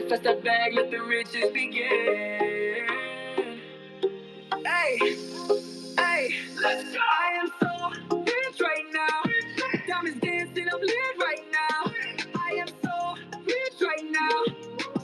Manifest that bag, let the riches begin. Hey, hey, let's go. I am so rich right now. Diamonds dancing, I'm lit right now. I am so rich right now.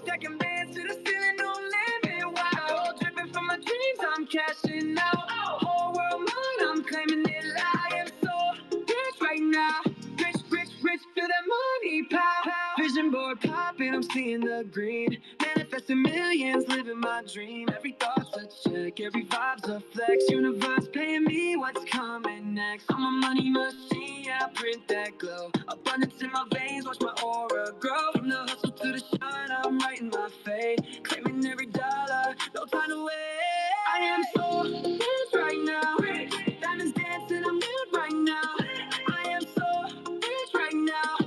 Stacking bands to the ceiling, no limit. Wow, dripping from my dreams, I'm cashing out. Whole world mine, I'm claiming it. I am so rich right now. Rich, rich, rich, feel that money power. Vision board popping, I'm seeing the green. Manifesting millions, living my dream. Every thought's a check, every vibe's a flex. Universe paying me what's coming next. I'm a money machine, yeah, I print that glow. Abundance in my veins, watch my aura grow. From the hustle to the shine, I'm writing my fate. Claiming every dollar, no time to wait. I am so rich right now. Diamonds dancing, I'm lit right now. I am so rich right now.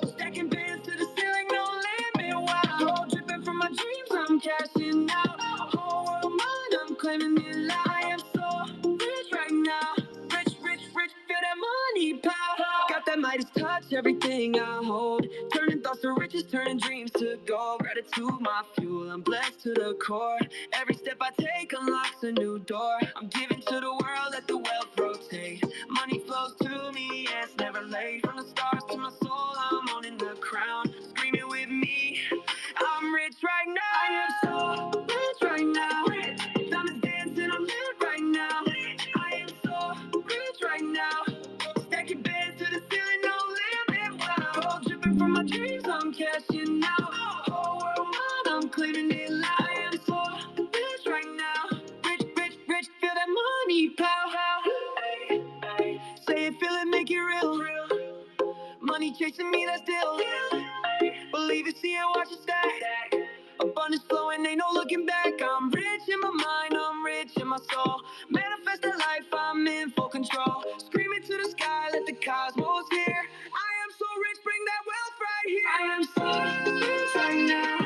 Stacking bands to the ceiling, no limit. Wow, gold dripping from my dreams, I'm cashing out. Whole world mine, I'm claiming it. I am so rich right now. Rich, rich, rich, feel that money power. Got that Midas touch, everything I hold. Turning thoughts to riches, turning dreams to gold. Gratitude, my fuel, I'm blessed to the core. Every step I take unlocks a new door. I'm giving to the world, let the wealth rotate. Money flows to me, yeah, it's never late. From the stars to my soul, I'm owning the crown. Screaming with me, I'm rich right now. I am so rich right now. Diamonds dancing, I'm lit right now. I am so rich right now. Stacking bands to the ceiling, no limit. Wow, gold dripping from my dreams, I'm cashing out. Whole world mine, I'm claiming it. I am so rich right now. Rich, rich, rich, feel that money power. Say it, feel it, make it real. Money chasing me, that's still. Believe it, see it, watch it stack. Abundance flowing, ain't no looking back. I'm rich in my mind, I'm rich in my soul. Manifest the life, I'm in full control. Screaming to the sky, let the cosmos hear. I am so rich, bring that wealth right here. I am so rich right now.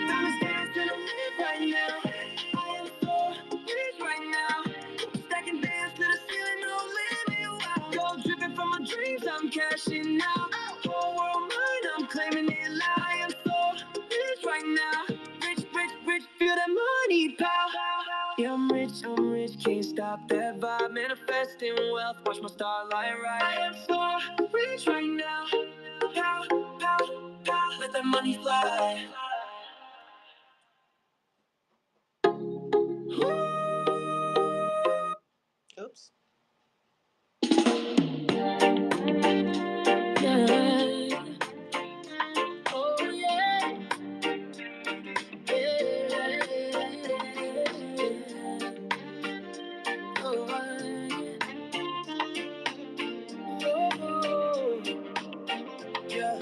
Diamonds dancing, I'm lit right now. I am so rich right now. Stacking bands to the ceiling, no limit. Wow, gold dripping from my dreams, I'm cashing out. Whole world mine, I'm claiming it. I am so rich right now. Rich, rich, rich, feel that money power. Yeah, I'm rich, can't stop that vibe. Manifesting wealth, watch my starlight rise. I am so rich right now. Pow, pow, pow, let that money fly. Oops. Yeah. Oh yeah. Yeah.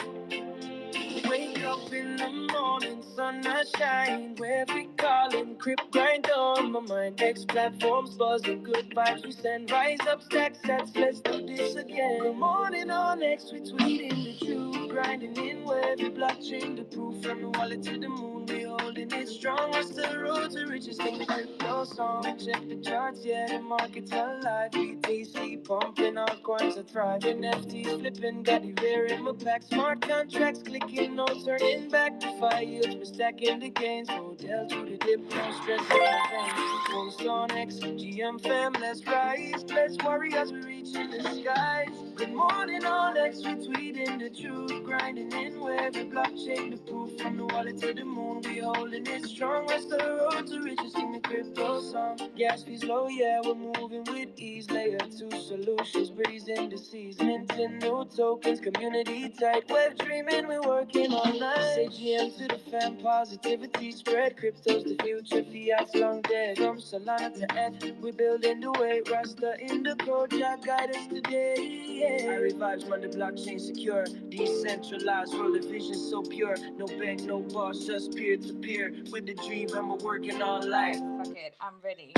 Wake up in the morning, sun not shine. Where we callin', crib grind on my mind. Next platforms buzzing, good vibes we send. Rise up, stack sets, let's do this again. Good morning on X, we tweeting the truth. Grinding in where every blockchain the proof. From the wallet to the moon, we holding it strong. What's the road to riches? Think the crypto song. Check the charts, yeah, the market's alive. BTC pumping, our coins are thriving. FT flipping, got the rare in my pack. Smart contracts clicking, no turning back. The fire yields, we're stacking the gains. Hotel to the dip, no stress on the veins. Post on X, GM fam, let's rise. Let's worry as we reach in the skies. Good morning on X, we tweeting the truth. Grinding in where every blockchain the proof. From the wallet to the moon, we holding it strong. What's the road to riches? Sing the crypto song. Gas fees low, yeah, we're moving with ease. Layer 2 solutions, breezing the seas. Minting new tokens, community tight. Web dreaming, we're working all night. Say GM to the fam, positivity spread. Crypto's the future, fiat's long dead. From Solana to ETH, we're building the way. Rasta in the code, Jah guide us today. Yeah. Our vibes run the blockchain secure. Decentralized, roll the vision so pure. No bank, no boss, just peer to peer. With the dream, and we're working all life. Fuck it, I'm ready.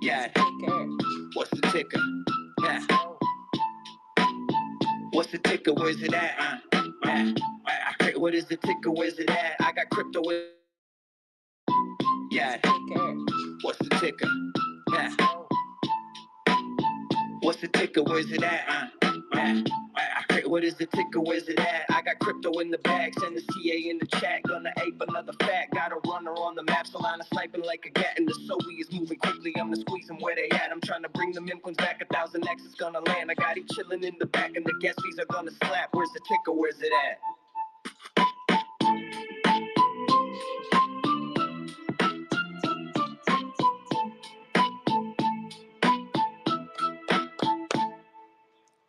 Yeah. What's the ticker? Yeah. What's the ticker? Where's it at? What is the ticker? Where's it at? I got crypto. Yeah. What's the ticker? Yeah. What's the ticker? Where's it at? What is the ticker? Where's it at? I got crypto in the bag, send the CA in the chat. Gonna ape another fat. Got a runner on the map, Solana sniping like a gat. And the Zoe is moving quickly. I'm the squeeze them where they at. I'm trying to bring the meme coins back. 1000X is gonna land. I got it chilling in the back, and the gas fees are gonna slap. Where's the ticker? Where's it at?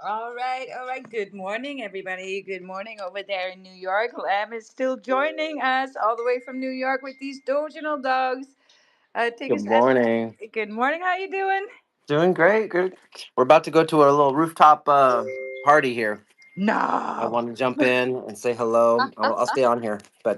All right. Good morning, everybody. Good morning over there in New York. Lam is still joining us all the way from New York with these Doginal dogs. Take Good us out. morning. Good morning. How you doing? Doing great. Good. We're about to go to a little rooftop party here. I No. want to jump in and say hello. I'll stay on here, but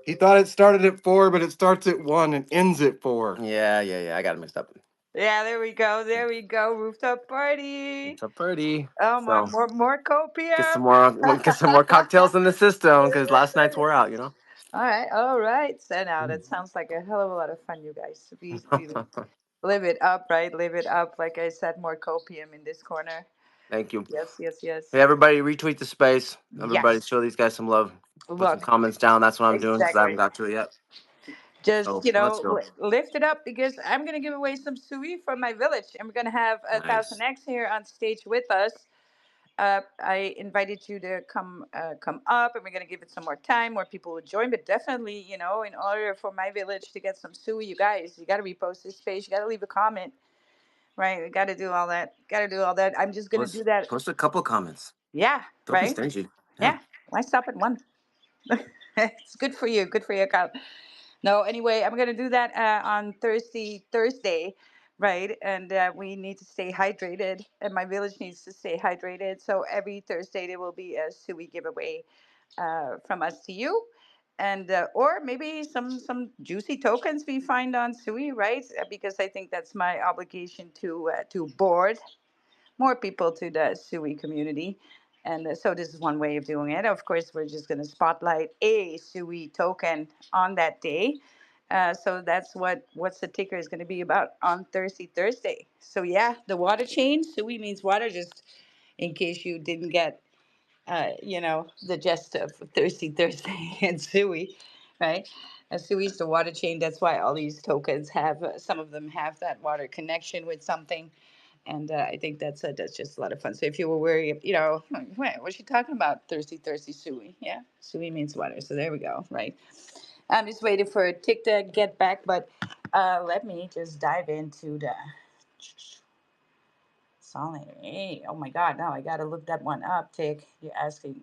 He thought it started at 4, but it starts at 1 and ends at 4. yeah. I got it mixed up. Yeah, there we go. There we go. Rooftop party. It's a party. Oh my, So more get copium. some more cocktails in the system because last night's wore out. All right. So now that sounds like a hell of a lot of fun, you guys. We live it up, right? Live it up. Like I said, more copium in this corner. Thank you. Yes. Hey, everybody, retweet the space. Everybody, Yes. show these guys some love. Put some Look, comments down. That's what I'm doing because I haven't exactly. got to it yet. Just So let's go. lift it up because I'm gonna give away some sui from my village, and we're gonna have a thousand Nice. X here on stage with us. I invited you to come up, and we're gonna give it some more time, more people will join. But definitely, in order for my village to get some sui, you guys, you gotta repost this page, you gotta leave a comment, right? You gotta do all that. Gotta do all that. I'm just gonna do that. Post a couple comments. Yeah, Don't be right. stingy. Yeah. Yeah. Why stop at one? It's good for you. Good for your account. No, anyway, I'm gonna do that on Thursday, right? And we need to stay hydrated, and my village needs to stay hydrated. So every Thursday there will be a Sui giveaway from us to you, and or maybe some juicy tokens we find on Sui, right? Because I think that's my obligation to board more people to the SUI community. And so this is one way of doing it. Of course, we're just going to spotlight a SUI token on that day. So that's what's the ticker is going to be about on Thursday. So yeah, the water change. SUI means water. Just in case you didn't get, the gist of Thursday and SUI, right? SUI is the water chain. That's why all these tokens have. Some of them have that water connection with something, and I think that's just a lot of fun. So if you were worried, what's she talking about? Thirsty Sui. Yeah, Sui means water. So there we go. Right. I'm just waiting for Tick to get back, but let me just dive into the solid. Hey, oh my God! Now I gotta look that one up. Tick, you're asking.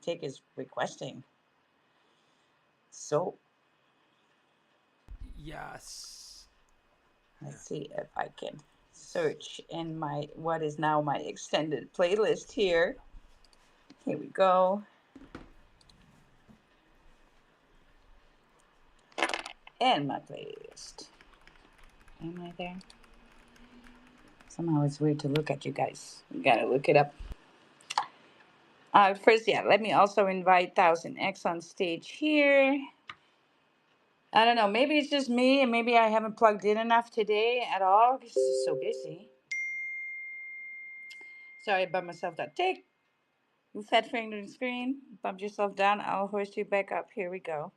Tick is requesting. So Yes. let's see if I can search in my what is now my extended playlist here. Here we go. And my playlist. Am I there? Somehow it's weird to look at you guys. You gotta look it up. First, yeah, let me also invite 1000X on stage here. I don't know, maybe it's just me and maybe I haven't plugged in enough today at all because it's so busy. Sorry about myself that take. You fat finger the screen. Bump yourself down. I'll hoist you back up. Here we go.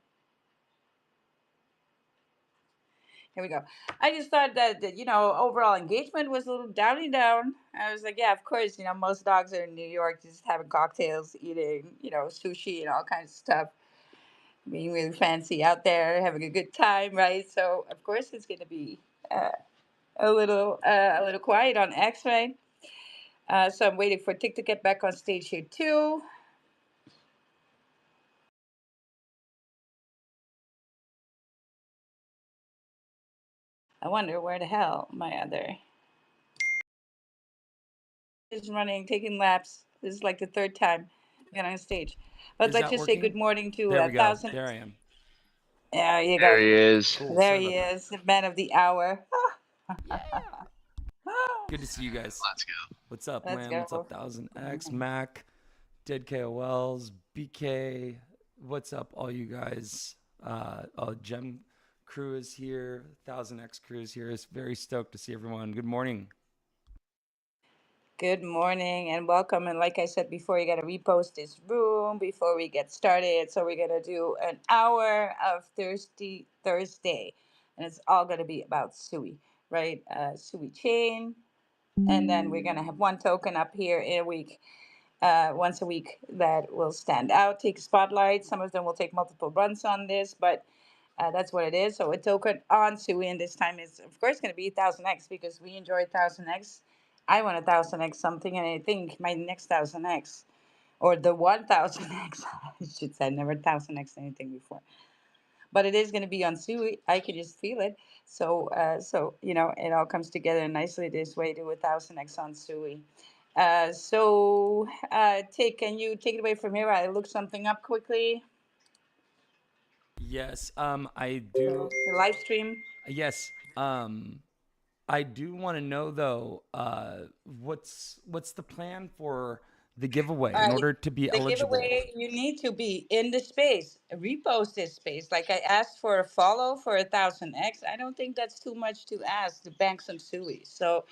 Here we go. I just thought that overall engagement was a little down. I was like, yeah, of course, most dogs are in New York just having cocktails, eating, sushi and all kinds of stuff, being really fancy out there, having a good time, right? So of course it's going to be uh, a little quiet on X, right? So I'm waiting for Tick to get back on stage here too. I wonder where the hell my other is running, taking laps. This is like the third time I got on stage. But Is let's that just say working? good morning to There a we go. thousand. There I am. There you There go. he is. Cool. There Sorry he about that. is, the man of the hour. Yeah. Good to see you guys. Let's go. What's up, Let's Lamb? What's go. up, 1000X, Mac, Dead KOLs, BK? What's up, all you guys? Gem crew is here. 1000X crew is here. It's very stoked to see everyone. Good morning. Good morning and welcome. And like I said before, you got to repost this room before we get started. So we're going to do an hour of Thirsty Thursday. And it's all going to be about Suey, right? Suey chain. And then we're going to have one token up here in a week, once a week, that will stand out, take spotlight. Some of them will take multiple runs on this, but that's what it is. So a token on Sui, and this time is of course going to be 1000x because we enjoy 1000x. I want 1000x something, and I think my next 1000x or the 1000x, I should say, never 1000x anything before, but it is going to be on Sui. I can just feel it. So it all comes together nicely this way. Do 1000x on Sui. Tic, can you take it away from here? I look something up quickly. Yes, I do. The live stream. Yes, I do want to know though, what's the plan for the giveaway in Uh, order to be the eligible? giveaway, you need to be in the space, repost this space. Like I asked for a follow for 1000x. I don't think that's too much to ask to bank some Sui. So,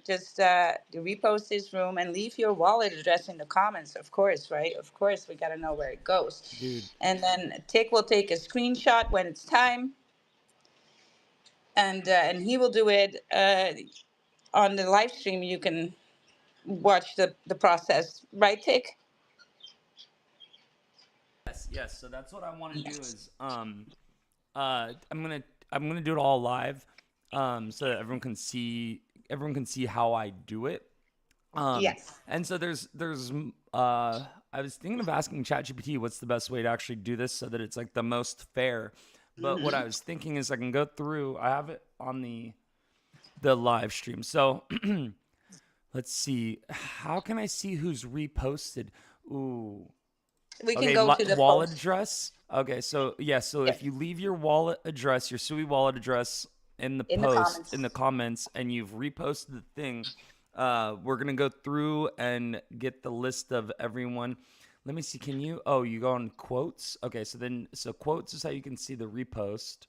just repost this room and leave your wallet address in the comments, of course, right? Of course, we got to know where it goes. Dude, And then Tick will take a screenshot when it's time, and he will do it on the live stream. You can watch the process, right, Tick? yes. So that's what I want to do Yes. is I'm gonna do it all live, so that everyone can see how I do it. Yes. And so I was thinking of asking ChatGPT what's the best way to actually do this so that it's like the most fair. But what I was thinking is I can go through. I have it on the live stream. So let's see. How can I see who's reposted? Ooh. We can Okay, go to the wallet post. address. Okay, so yeah, so Yes. if you leave your wallet address, your Sui wallet address in the In the post comments. in the comments, and you've reposted the thing, we're gonna go through and get the list of everyone. Let me see. Can you? Oh, you go on quotes. Okay, so quotes is how you can see the repost.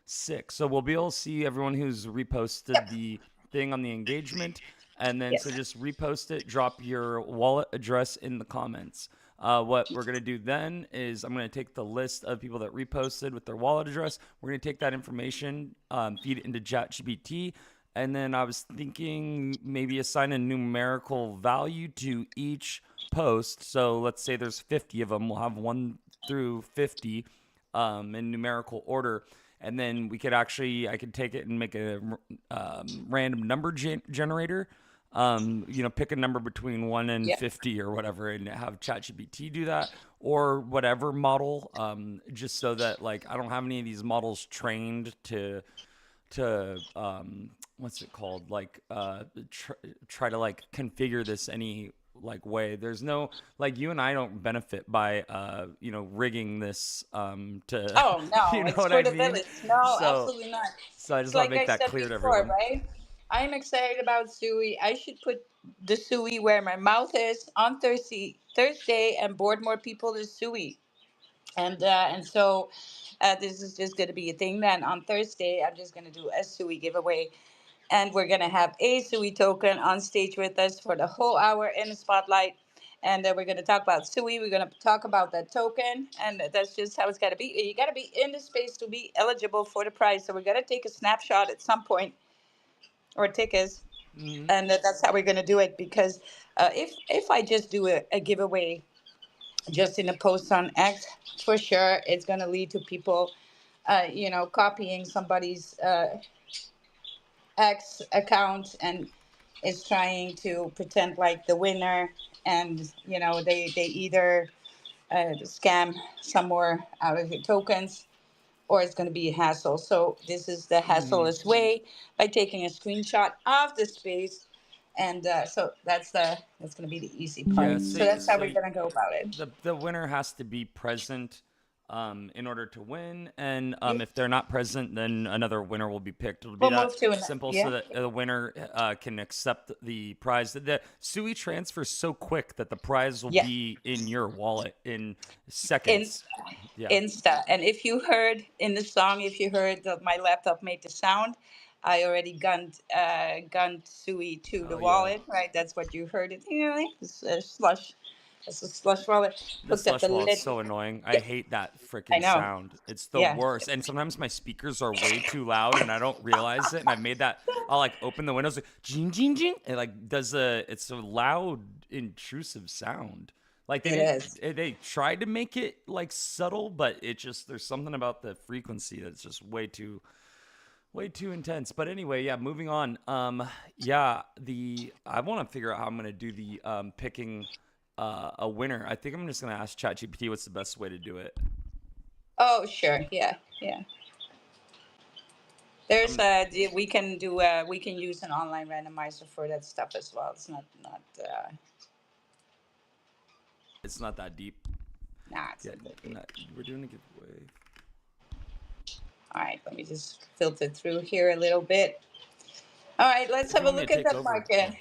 Sick. So we'll be able to see everyone who's reposted Yep. the thing on the engagement. And then so Yes. just repost it, drop your wallet address in the comments. What we're going to do then is I'm going to take the list of people that reposted with their wallet address. We're going to take that information, feed it into ChatGPT. And then I was thinking maybe assign a numerical value to each post. So let's say there's 50 of them. We'll have 1 through 50 in numerical order, and then I could take it and make a random number generator. Pick a number between 1 and Yep. 50 or whatever, and have ChatGPT do that, or whatever model. Just so that like I don't have any of these models trained to what's it called, like try to like configure this any like way. There's no, like, you and I don't benefit by rigging this to Oh you no, know it's what for I the mean. village. No, so absolutely not. so I It's just want to like make I that said clear to before, everyone. right? I'm excited about Suey. I should put the Suey where my mouth is on Thursday and board more people to Suey. And this is just going to be a thing. Then on Thursday, I'm just going to do a Sui giveaway, and we're going to have a Sui token on stage with us for the whole hour in the spotlight. And then we're going to talk about Sui. We're going to talk about that token, and that's just how it's got to be. You got to be in the space to be eligible for the prize. So we're going to take a snapshot at some point, or tickets, Mm-hmm. and that's how we're going to do it. Because if I just do a giveaway just in a post on X, for sure, it's going to lead to people, copying somebody's X account and is trying to pretend like the winner, and they either scam some more out of your tokens, or it's going to be a hassle. So this is the Mm-hmm. hassleless way by taking a screenshot of the space, and so that's going to be the easy Yeah, part. So that's how so we're going to go about it. the winner has to be present in order to win, and Yeah. if they're not present, then another winner will be picked. It'll be We'll that move to an simple, so yeah. that the winner can accept the prize. The Sui transfers so quick that the prize will Yeah. be in your wallet in In seconds. Yeah. Insta. And if you heard in the song, if you heard that my laptop made the sound, I already gunned Sui to the Oh yeah. wallet, right? That's what you heard it. You know, it's a slush. It's a slush wallet. The Hooked up slush the wall is lid. so annoying. I Yeah, hate that I freaking know. sound. It's the Yeah. worst. And sometimes my speakers are way too loud and I don't realize it. And I've made that. I'll like open the windows, like jing jing jing. It like does a. It's a loud, intrusive sound. Like It is. they tried to make it like subtle, but it just there's something about the frequency that's just way too intense. But anyway, yeah, moving on. Yeah, the I want to figure out how I'm gonna do the picking a winner. I think I'm just gonna ask ChatGPT what's the best way to do it. Oh, sure. Yeah, yeah. There's I'm we can use an online randomizer for that stuff as well. It's not It's not that deep. nah, it's Yeah, not that deep. we're doing a giveaway. All right, let me just filter through here a little bit. All right, let's If you have a want me to look at take that over. market. Oh,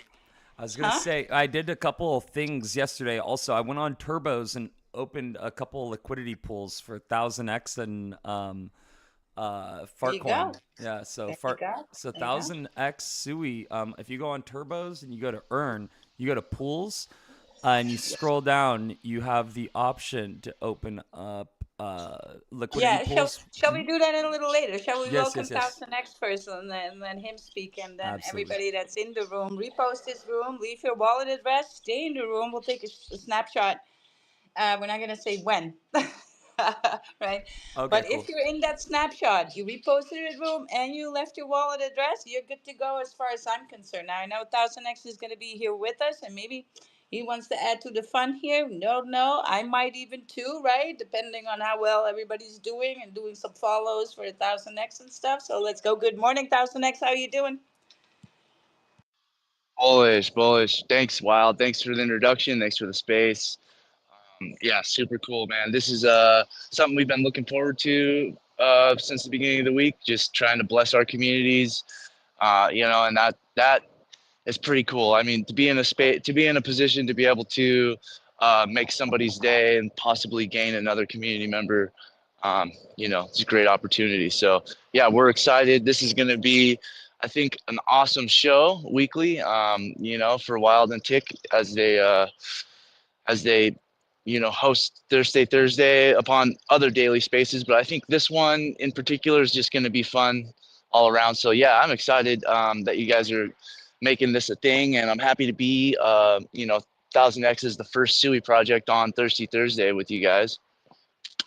I was gonna Huh? say I did a couple of things yesterday. Also, I went on Turbos and opened a couple of liquidity pools for 1000x and There you go. Fartcoin. Yeah, so There you go. so There you go. 1000x Sui. If you go on Turbos and you go to earn, you go to pools, and you scroll down, you have the option to open up liquidity Yeah, pools. shall we do that a little later? Shall we Yes, welcome yes, yes. Thousand X first and then let him speak and then Absolutely. everybody that's in the room, repost this room, leave your wallet address, stay in the room. We'll take a snapshot. We're not gonna say when, right? Okay, But cool. if you're in that snapshot, you reposted the room and you left your wallet address, you're good to go as far as I'm concerned. Now I know Thousand X is gonna be here with us, and maybe he wants to add to the fun here. No, I might even too, right? Depending on how well everybody's doing and doing some follows for Thousand X and stuff. So let's go. Good morning, Thousand X. How you doing? Bullish, bullish. Thanks, Wild. Thanks for the introduction. Thanks for the space. Yeah, super cool, man. This is something we've been looking forward to since the beginning of the week. Just trying to bless our communities, and that is pretty cool. I mean, to be in a space, to be in a position to be able to make somebody's day and possibly gain another community member, it's a great opportunity. So yeah, we're excited. This is going to be, I think, an awesome show weekly. For Wild&Tic as they host Thursday upon other daily spaces. But I think this one in particular is just going to be fun all around. So yeah, I'm excited that you guys are making this a thing, and I'm happy to be 1000x is the first Sui project on Thirsty Thursday with you guys.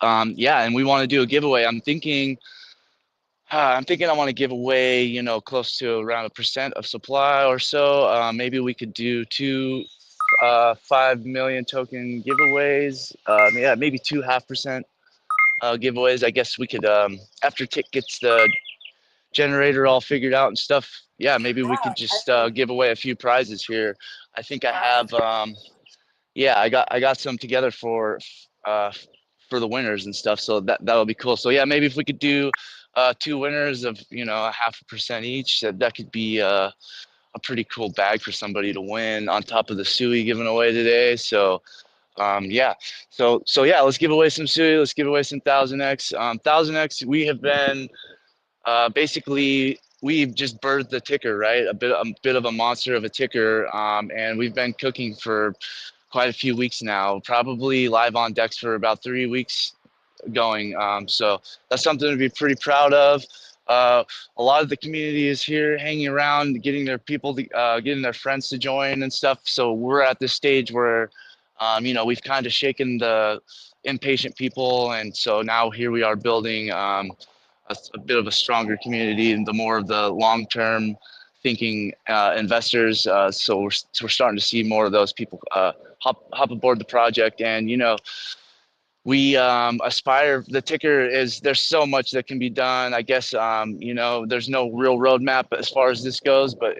Yeah, and we want to do a giveaway. I'm thinking I want to give away, close to around 1% of supply or so. Maybe we could do two 5 million token giveaways. Yeah, maybe 2.5% giveaways. I guess we could, after Tick gets the generator all figured out and stuff. Yeah, maybe we could Oh, just excellent. give away a few prizes here. I think I Awesome. have. Yeah, I got some together uh, for the winners and stuff. So that'll be cool. So yeah, maybe if we could do two winners of 0.5% each, that could be a pretty cool bag for somebody to win on top of the Sui given away today. So yeah, so yeah, let's give away some Sui. Let's give away some 1000x. 1000x, we have been basically we've just birthed the ticker, right? A bit of a monster of a ticker, and we've been cooking for quite a few weeks now. Probably live on decks for about 3 weeks going. So that's something to be pretty proud of. Uh, a lot of the community is here hanging around, getting their people, getting their friends to join and stuff. So we're at this stage where, we've kind of shaken the impatient people. And so now here we are building a bit of a stronger community and the more of the long-term thinking investors. So we're starting to see more of those people hop aboard the project. And, we aspire, the ticker is, there's so much that can be done. I guess there's no real roadmap as far as this goes, but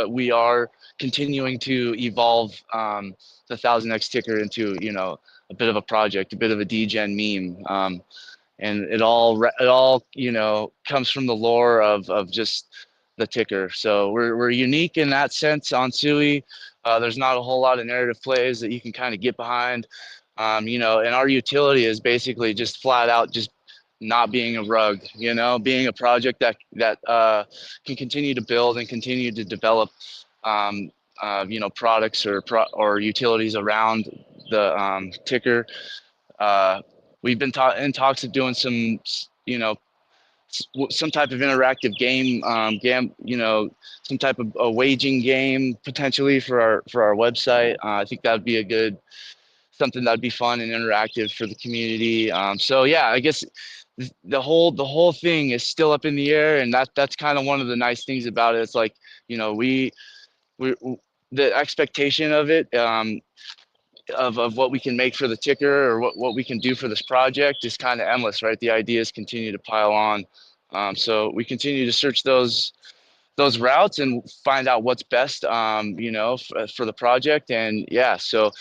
we are continuing to evolve the 1000x ticker into a bit of a project, a bit of a degen meme. And it all comes from the lore of just the ticker. So we're unique in that sense on Sui. There's not a whole lot of narrative plays that you can kind of get behind. And our utility is basically just flat out just not being a rug, being a project that can continue to build and continue to develop, um, products or utilities around the ticker. Uh, we've been in talks of doing some, some type of interactive some type of a waging game potentially for our website. I think that would be a good something that'd be fun and interactive for the community. So yeah, I guess the whole thing is still up in the air, and that's kind of one of the nice things about it. It's like, we the expectation of it, of what we can make for the ticker, or what we can do for this project, is kind of endless, right? The ideas continue to pile on. So we continue to search those routes and find out what's best, for the project. And yeah, so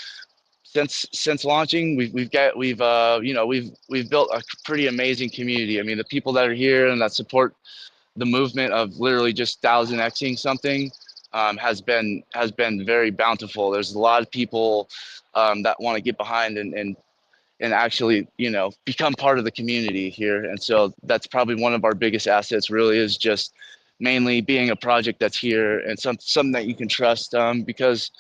since launching, we've built a pretty amazing community. I mean, the people that are here and that support the movement of literally just 1000xing something, has been very bountiful. There's a lot of people, that want to get behind and actually, become part of the community here. And so that's probably one of our biggest assets, really, is just mainly being a project that's here and something that you can trust, because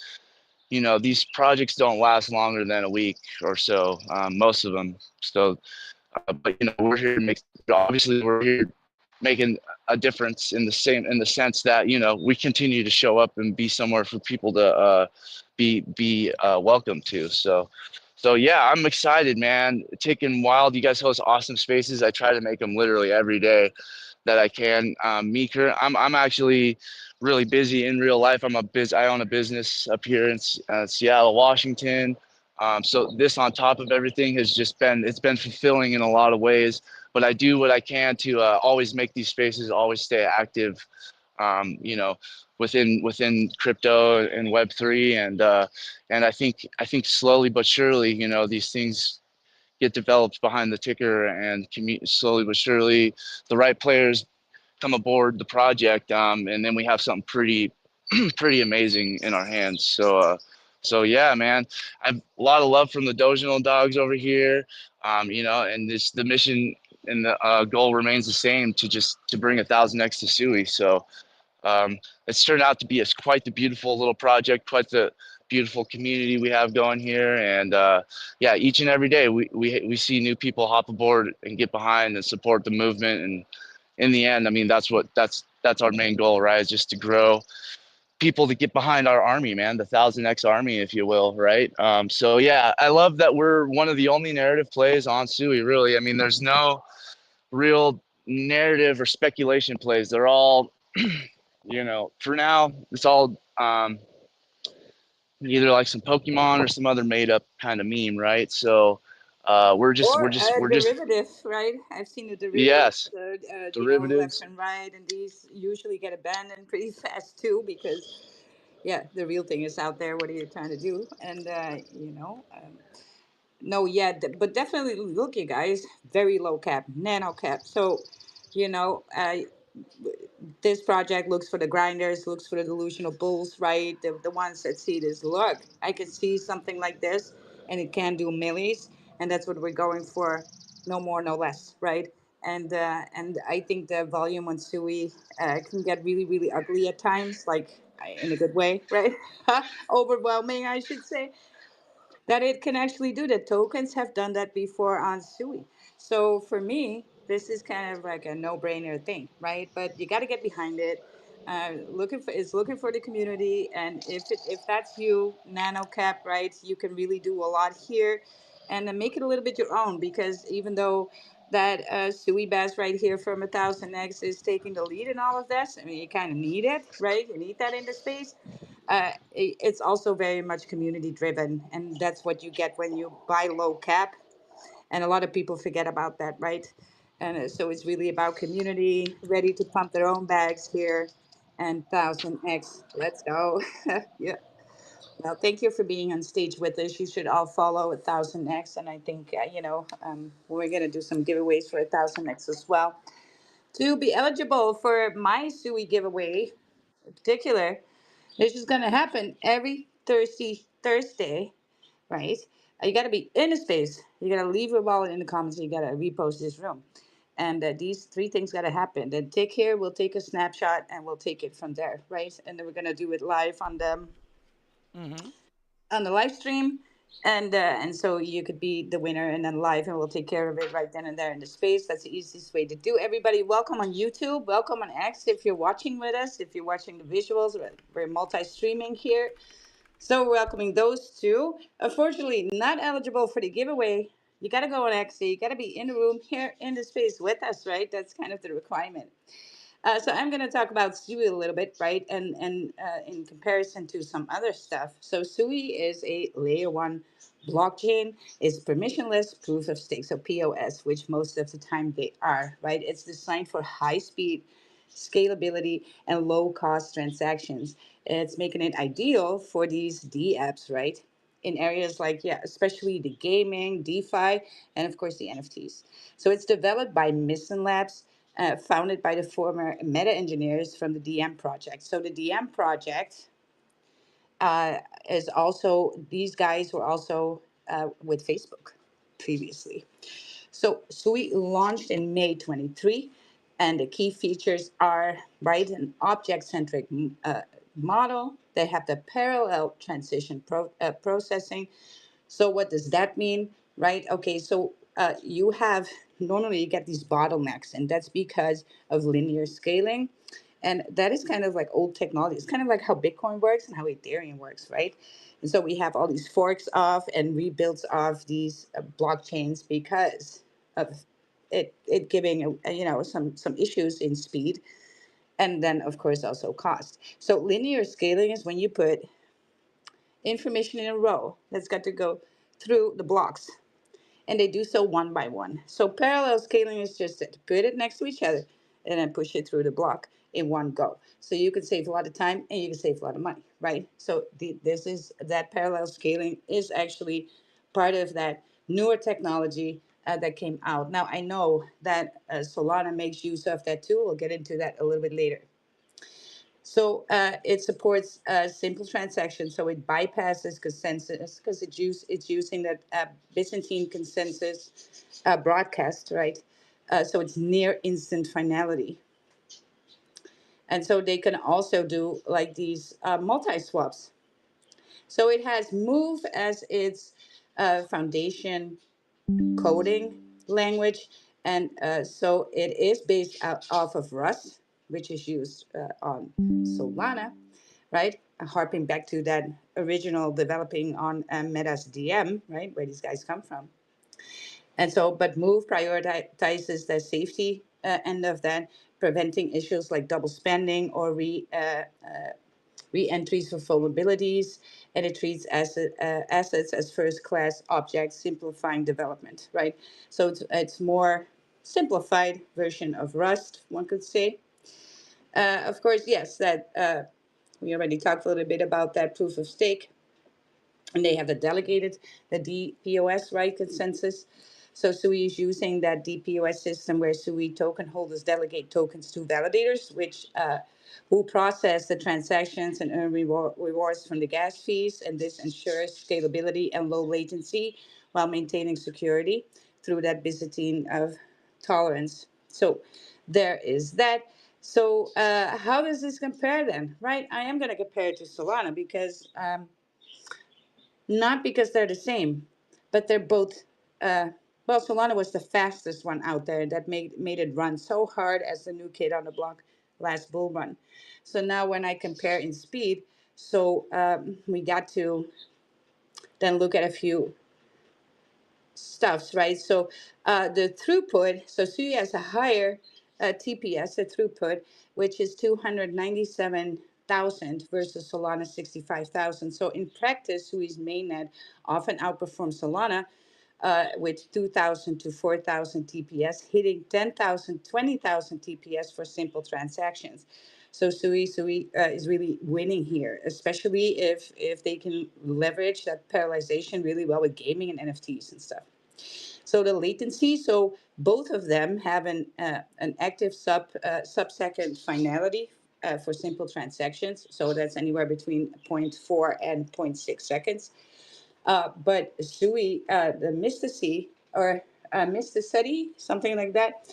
these projects don't last longer than a week or so, most of them. So, but we're here to obviously we're here making a difference in the sense that we continue to show up and be somewhere for people to be welcome to. So yeah, I'm excited, man. Tic and Wild, you guys host awesome spaces. I try to make them literally every day that I can. I'm actually really busy in real life. I own a business up here in Seattle, Washington. So this on top of everything it's been fulfilling in a lot of ways. But I do what I can to always make these spaces, always stay active, within crypto and Web3, and I think slowly but surely, these things get developed behind the ticker, and slowly but surely the right players come aboard the project, and then we have something pretty pretty amazing in our hands. So yeah, man, I have a lot of love from the Dojanal dogs over here, and the mission and the goal remains the same, to bring 1000x to Sui. So it's turned out to be quite the beautiful little project, quite the beautiful community we have going here. And yeah, each and every day we see new people hop aboard and get behind and support the movement. And in the end, I mean, that's our main goal, right? Is just to grow people to get behind our army, man, the 1000x army, if you will, right? So yeah, I love that we're one of the only narrative plays on Sui, really. I mean, there's no real narrative or speculation plays. They're all, for now, it's all either like some Pokemon or some other made up kind of meme, right? So we're just we're Or just we're just derivative, right? I've seen the derivatives, yes, derivatives. left and right, and these usually get abandoned pretty fast too, because yeah, the real thing is out there. What are you trying to do? And no, yeah, but definitely look, you guys, very low cap, nano cap. So, you know, this project looks for the grinders, looks for the delusional bulls, right? The ones that see this, look, I could see something like this and it can do millies. And that's what we're going for. No more, no less, right? And I think the volume on Sui can get really, really ugly at times, like in a good way, right? Overwhelming, I should say, that it can actually do that. Tokens have done that before on Sui. So for me, this is kind of like a no-brainer thing, right? But you got to get behind it. Looking for the community, and if that's you, nano cap, right? You can really do a lot here, and then make it a little bit your own. Because even though that Sui Bass right here from 1000x is taking the lead in all of this, I mean, you kind of need it, right? You need that in the space. It's also very much community driven, and that's what you get when you buy low cap. And a lot of people forget about that, right? And so it's really about community, ready to pump their own bags here. And 1000x, let's go. Yeah. Well, thank you for being on stage with us. You should all follow 1000x, and I think we're gonna do some giveaways for 1000x as well. To be eligible for my Sui giveaway, in particular, this is gonna happen every Thursday, right? You gotta be in the space. You gotta leave your wallet in the comments. You gotta repost this room. And these three things got to happen. Then Tic here, we'll take a snapshot and we'll take it from there, right? And then we're gonna do it live Mm-hmm. on the live stream, and so you could be the winner and then live, and we'll take care of it right then and there in the space. That's the easiest way to do. Everybody, welcome on YouTube, welcome on X. If you're watching with us, if you're watching the visuals, we're multi-streaming here. So we're welcoming those two. Unfortunately, not eligible for the giveaway. You got to go on X. So you got to be in the room here in the space with us, right? That's kind of the requirement. So I'm going to talk about SUI a little bit, right? And in comparison to some other stuff. So SUI is a layer one blockchain. Is permissionless proof of stake, so POS, which most of the time they are, right? It's designed for high speed scalability and low cost transactions. It's making it ideal for these D apps, right? In areas like, yeah, especially the gaming, DeFi, and of course the NFTs. So it's developed by Mission Labs, founded by the former meta engineers from the DM project. So the DM project is also, these guys were also with Facebook previously. So Sui launched in May 23, and the key features are, right, an object-centric model. They have the parallel transition processing. So what does that mean, right? Okay, so you have, normally you get these bottlenecks, and that's because of linear scaling. And that is kind of like old technology. It's kind of like how Bitcoin works and how Ethereum works, right? And so we have all these forks of and rebuilds of these blockchains because of it giving some issues in speed, and then of course also cost. So linear scaling is when you put information in a row that's got to go through the blocks, and they do so one by one. So parallel scaling is just to put it next to each other and then push it through the block in one go. So you can save a lot of time and you can save a lot of money, right? So this is that parallel scaling is actually part of that newer technology that came out. Now I know that Solana makes use of that too. We'll get into that a little bit later. So it supports simple transactions, so it bypasses consensus because it's using that Byzantine consensus broadcast, right? So it's near instant finality, and so they can also do like these multi swaps. So it has Move as its foundation coding language, and so it is based off of Rust, which is used on Solana, right? Harping back to that original developing on Meta's DM, right, where these guys come from. And so, but Move prioritizes the safety end of that, preventing issues like double spending or re-entries for vulnerabilities, and it treats assets as first-class objects, simplifying development, right? So it's more simplified version of Rust, one could say. Of course, yes, that we already talked a little bit about that proof of stake, and they have the delegated, the DPoS, right, consensus. So SUI is using that DPoS system where SUI token holders delegate tokens to validators, which who process the transactions and earn rewards from the gas fees. And this ensures scalability and low latency while maintaining security through that Byzantine of tolerance. So there is that. So how does this compare then, right? I am going to compare it to Solana because not because they're the same, but they're both. Well, Solana was the fastest one out there that made it run so hard as the new kid on the block last bull run. So now when I compare in speed, so we got to then look at a few stuffs, right? So the throughput, so SUI has a higher TPS, the throughput, which is 297,000 versus Solana 65,000. So in practice, SUI's mainnet often outperforms Solana with 2,000 to 4,000 TPS, hitting 10,000, 20,000 TPS for simple transactions. So SUI is really winning here, especially if they can leverage that parallelization really well with gaming and NFTs and stuff. So the latency, so both of them have an active sub-second finality for simple transactions. So that's anywhere between zero point 0.4 and zero point 0.6 seconds. But SUI, the Mystici, or missed the study, something like that.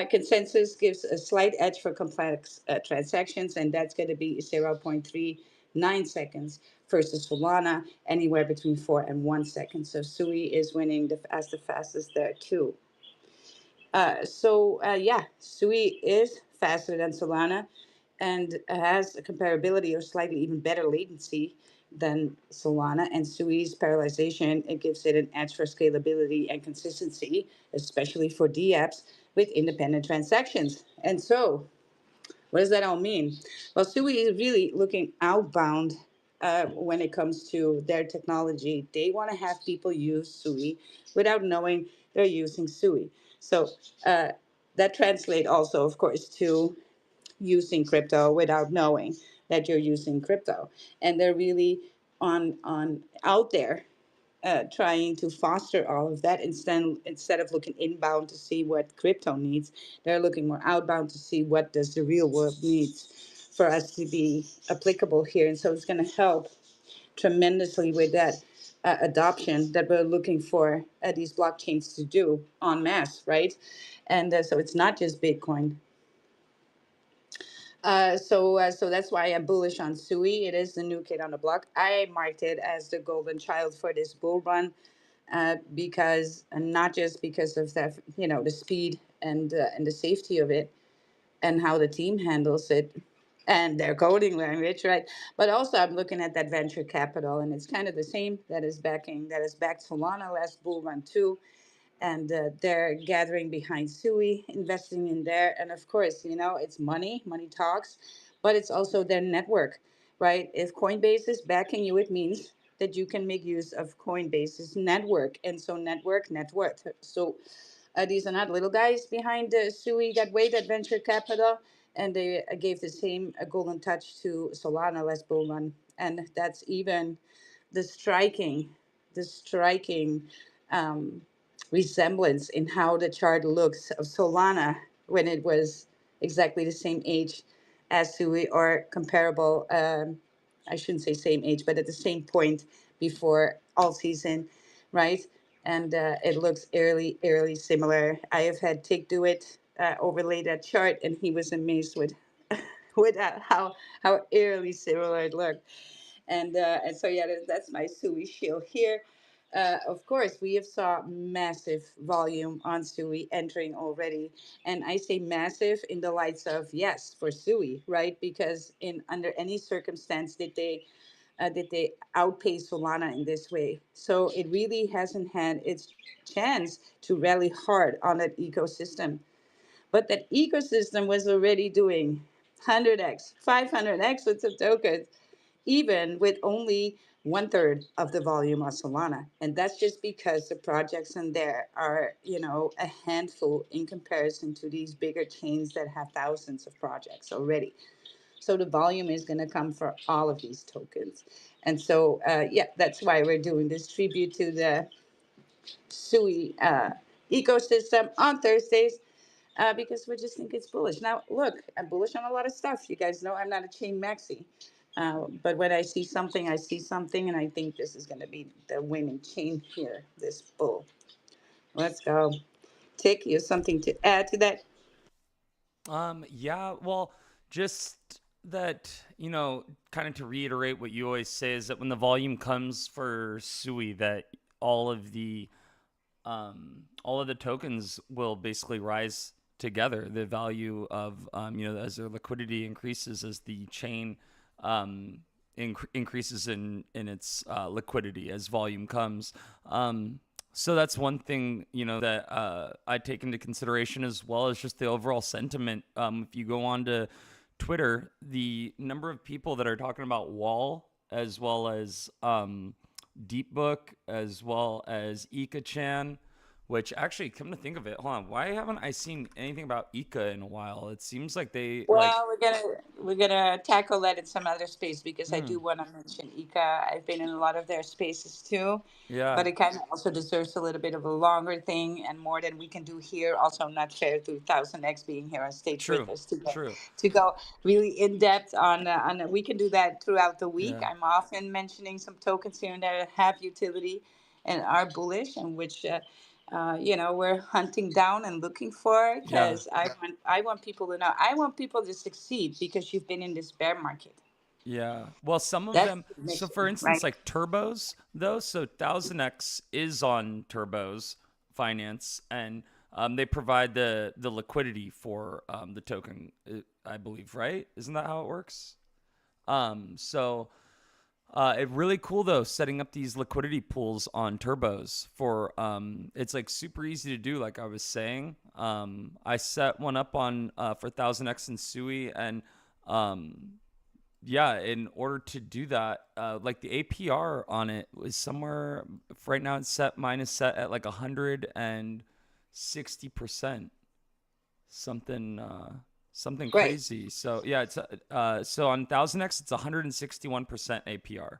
Consensus gives a slight edge for complex transactions, and that's going to be 0.39 seconds versus Solana, anywhere between 4 and 1 second. So Sui is winning as the fastest there too. Yeah, Sui is faster than Solana and has a comparability or slightly even better latency than Solana. And Sui's parallelization, it gives it an edge for scalability and consistency, especially for DApps with independent transactions. And so what does that all mean? Well, Sui is really looking outbound when it comes to their technology. They want to have people use Sui without knowing they're using Sui. So uh, that translates also, of course, to using crypto without knowing that you're using crypto. And they're really on out there trying to foster all of that instead of looking inbound to see what crypto needs. They're looking more outbound to see what does the real world needs for us to be applicable here. And so it's going to help tremendously with that adoption that we're looking for these blockchains to do en masse, right? And so it's not just Bitcoin. So that's why I'm bullish on Sui. It is the new kid on the block. I marked it as the golden child for this bull run because, and not just because of that, the speed and the safety of it and how the team handles it and their coding language, right? But also, I'm looking at that venture capital, and it's kind of the same that is backed Solana last bull run too, and they're gathering behind Sui, investing in there, and of course, it's money talks, but it's also their network, right? If Coinbase is backing you, it means that you can make use of Coinbase's network, and so network, net worth. So these are not little guys behind Sui that way, that venture capital, and they gave the same golden touch to Solana last bull run, and that's even the striking, the striking um, resemblance in how the chart looks of Solana when it was exactly the same age as Sui, or comparable. I shouldn't say same age, but at the same point before all season, right? And it looks eerily similar. I have had Tick do it, overlay that chart, and he was amazed with with how eerily similar it looked. And so yeah, that's my Sui shield here. Of course, we have saw massive volume on Sui entering already, and I say massive in the lights of, yes, for Sui, right? Because in under any circumstance did they outpace Solana in this way. So it really hasn't had its chance to rally hard on that ecosystem. But that ecosystem was already doing 100x, 500x with the tokens, even with only one third of the volume of Solana. And that's just because the projects in there are, a handful in comparison to these bigger chains that have thousands of projects already. So the volume is going to come for all of these tokens. And so, yeah, that's why we're doing this tribute to the Sui ecosystem on Thursdays, because we just think it's bullish. Now, look, I'm bullish on a lot of stuff. You guys know I'm not a chain maxi. But when I see something, I see something, and I think this is going to be the winning chain here, this bull. Let's go. Tick, you have something to add to that? Yeah, well, just that, kind of to reiterate what you always say is that when the volume comes for Sui, that all of the tokens will basically rise together. The value of as their liquidity increases, as the chain increases in its liquidity as volume comes. So that's one thing, that I take into consideration, as well as just the overall sentiment. If you go on to Twitter, the number of people that are talking about Wall, as well as Deep Book, as well as Ika Chan, which actually, come to think of it, hold on, why haven't I seen anything about Ika in a while? It seems like they like. Well, we're gonna tackle that in some other space because I do want to mention Ika. I've been in a lot of their spaces too, but Yeah, it kind of also deserves a little bit of a longer thing and more than we can do here. Also, not fair to Thousand X being here on stage with true, us to true. go really in depth on. We can do that throughout the week. Yeah. I'm often mentioning some tokens here and there that have utility and are bullish, and which we're hunting down and looking for, Yeah. because I want people to know, I want people to succeed because you've been in this bear market. Yeah. Well, some of That's them. the So, for mission, instance, right? like turbos, though. So, 1000X is on turbos finance, and they provide the liquidity for the token. I believe, right? Isn't that how it works? So it really cool though, setting up these liquidity pools on turbos for it's like super easy to do. Like I was saying, I set one up on for 1000X and Sui, and um, yeah, in order to do that, like the APR on it was somewhere right now. It's set mine is set at like 160%, something something Right. crazy. So yeah, it's so on 1000X it's 161% APR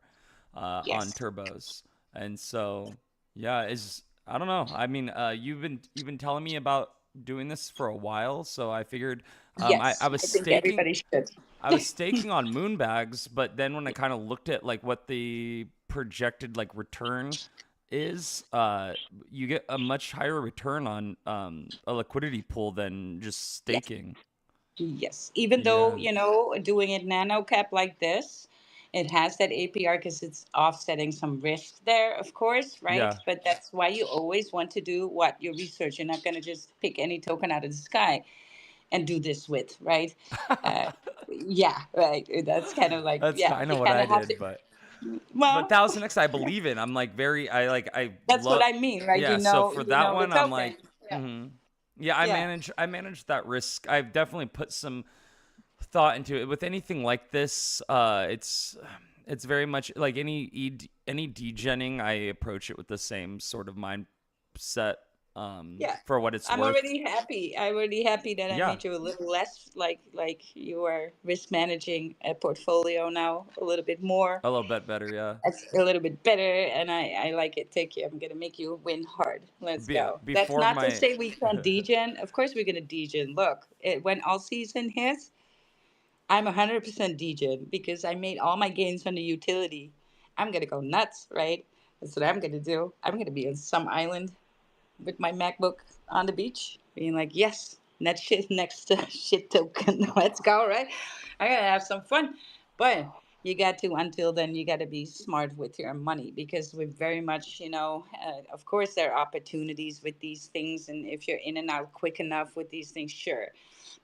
on Yes. turbos, and so yeah, is I don't know. I mean, you've been telling me about doing this for a while, so I figured I Yes. was I think staking. everybody should. I was staking on Moonbags, but then when I kind of looked at like what the projected like return is, you get a much higher return on a liquidity pool than just Yes. staking. Yes. Even though, Yeah. doing it nano cap like this, it has that APR because it's offsetting some risk there, of course, right? Yeah. But that's why you always want to do what your research. You're not going to just pick any token out of the sky and do this with, right? Uh, yeah, right. That's kind of like, That's yeah, kind you of what kind I of have to. did, but Well, 1000X I believe in. I'm like very I that's what love. I mean, right? Yeah, so for You that know the one I'm token. like Yeah, yeah, yeah, I manage that risk. I've definitely put some thought into it. With anything like this, it's very much like any degenning. I approach it with the same sort of mindset yeah. for what it's I'm worth. already happy. I'm already happy that I Yeah, made you a little less like you are risk managing a portfolio now a little bit more. a little bit better. Yeah. That's a little bit better, and I like it. Take you. I'm gonna make you win hard. Let's go. That's Before not to my say we can't degen. Of course, we're gonna degen. Look, when all season hits, I'm 100% degen because I made all my gains on the utility. I'm gonna go nuts, right? That's what I'm gonna do. I'm gonna be on some island with my MacBook on the beach, being like, yes, next shit token. Let's go, right? I gotta have some fun. But you got to, until then, you got to be smart with your money because we're very much, of course, there are opportunities with these things. And if you're in and out quick enough with these things, sure.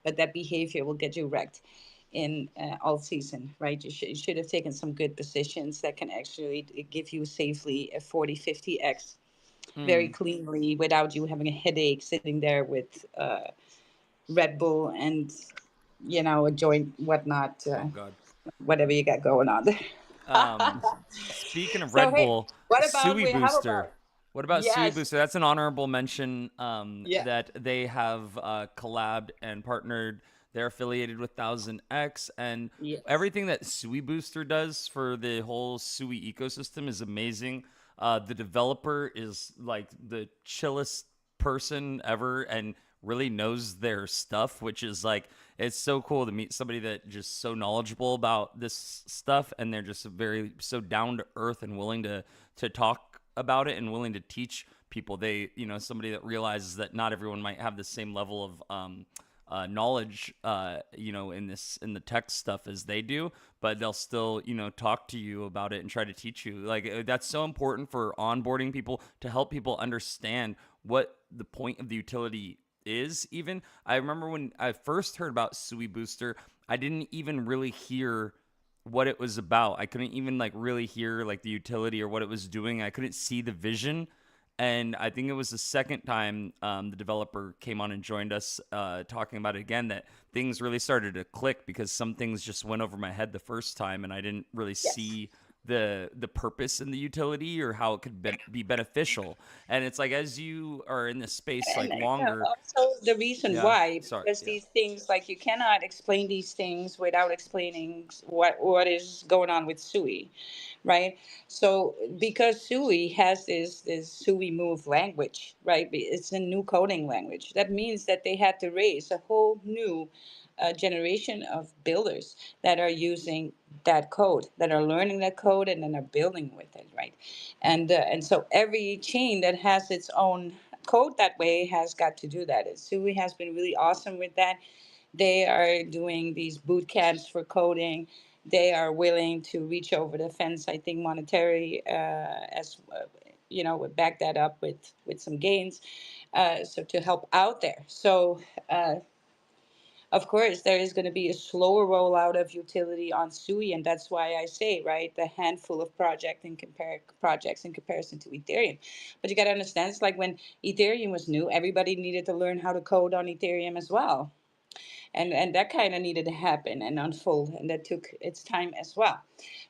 But that behavior will get you wrecked in all season, right? You should have taken some good positions that can actually give you safely a 40, 50x very mm, cleanly without you having a headache sitting there with Red Bull and a joint, whatnot, oh god. whatever you got going on there. Um, Speaking of So Red hey, Bull, what about Sui we? How Booster. about What about Sui yes, Booster? That's an honorable mention. yeah, That they have collabed and partnered. They're affiliated with 1000X, and yes, everything that Sui Booster does for the whole Sui ecosystem is amazing. The developer is like the chillest person ever, and really knows their stuff, which is like it's so cool to meet somebody that just so knowledgeable about this stuff, and they're just very so down to earth and willing to talk about it and willing to teach people. They, somebody that realizes that not everyone might have the same level of knowledge, in the tech stuff as they do, but they'll still, talk to you about it and try to teach you. Like that's so important for onboarding people to help people understand what the point of the utility is. Even I remember when I first heard about Sui Booster, I didn't even really hear what it was about. I couldn't even like really hear like the utility or what it was doing. I couldn't see the vision. And I think it was the second time the developer came on and joined us talking about it again that things really started to click because some things just went over my head the first time and I didn't really yes. see the purpose in the utility or how it could be beneficial. And it's like as you are in this space And like longer, also the reason yeah, why, sorry, because yeah. these things, like, you cannot explain these things without explaining what is going on with Sui, right? So because Sui has this Sui move language, right? It's a new coding language. That means that they had to raise a whole new generation of builders that are using that code, that are learning that code, and then are building with it, right? And so every chain that has its own code that way has got to do that. Sui has been really awesome with that. They are doing these boot camps for coding. They are willing to reach over the fence. I think monetary, as back that up with some gains, so to help out there. So. Of course, there is going to be a slower rollout of utility on Sui, and that's why I say, right, the handful of projects in comparison to Ethereum. But you got to understand, it's like when Ethereum was new, everybody needed to learn how to code on Ethereum as well, and that kind of needed to happen and unfold, and that took its time as well.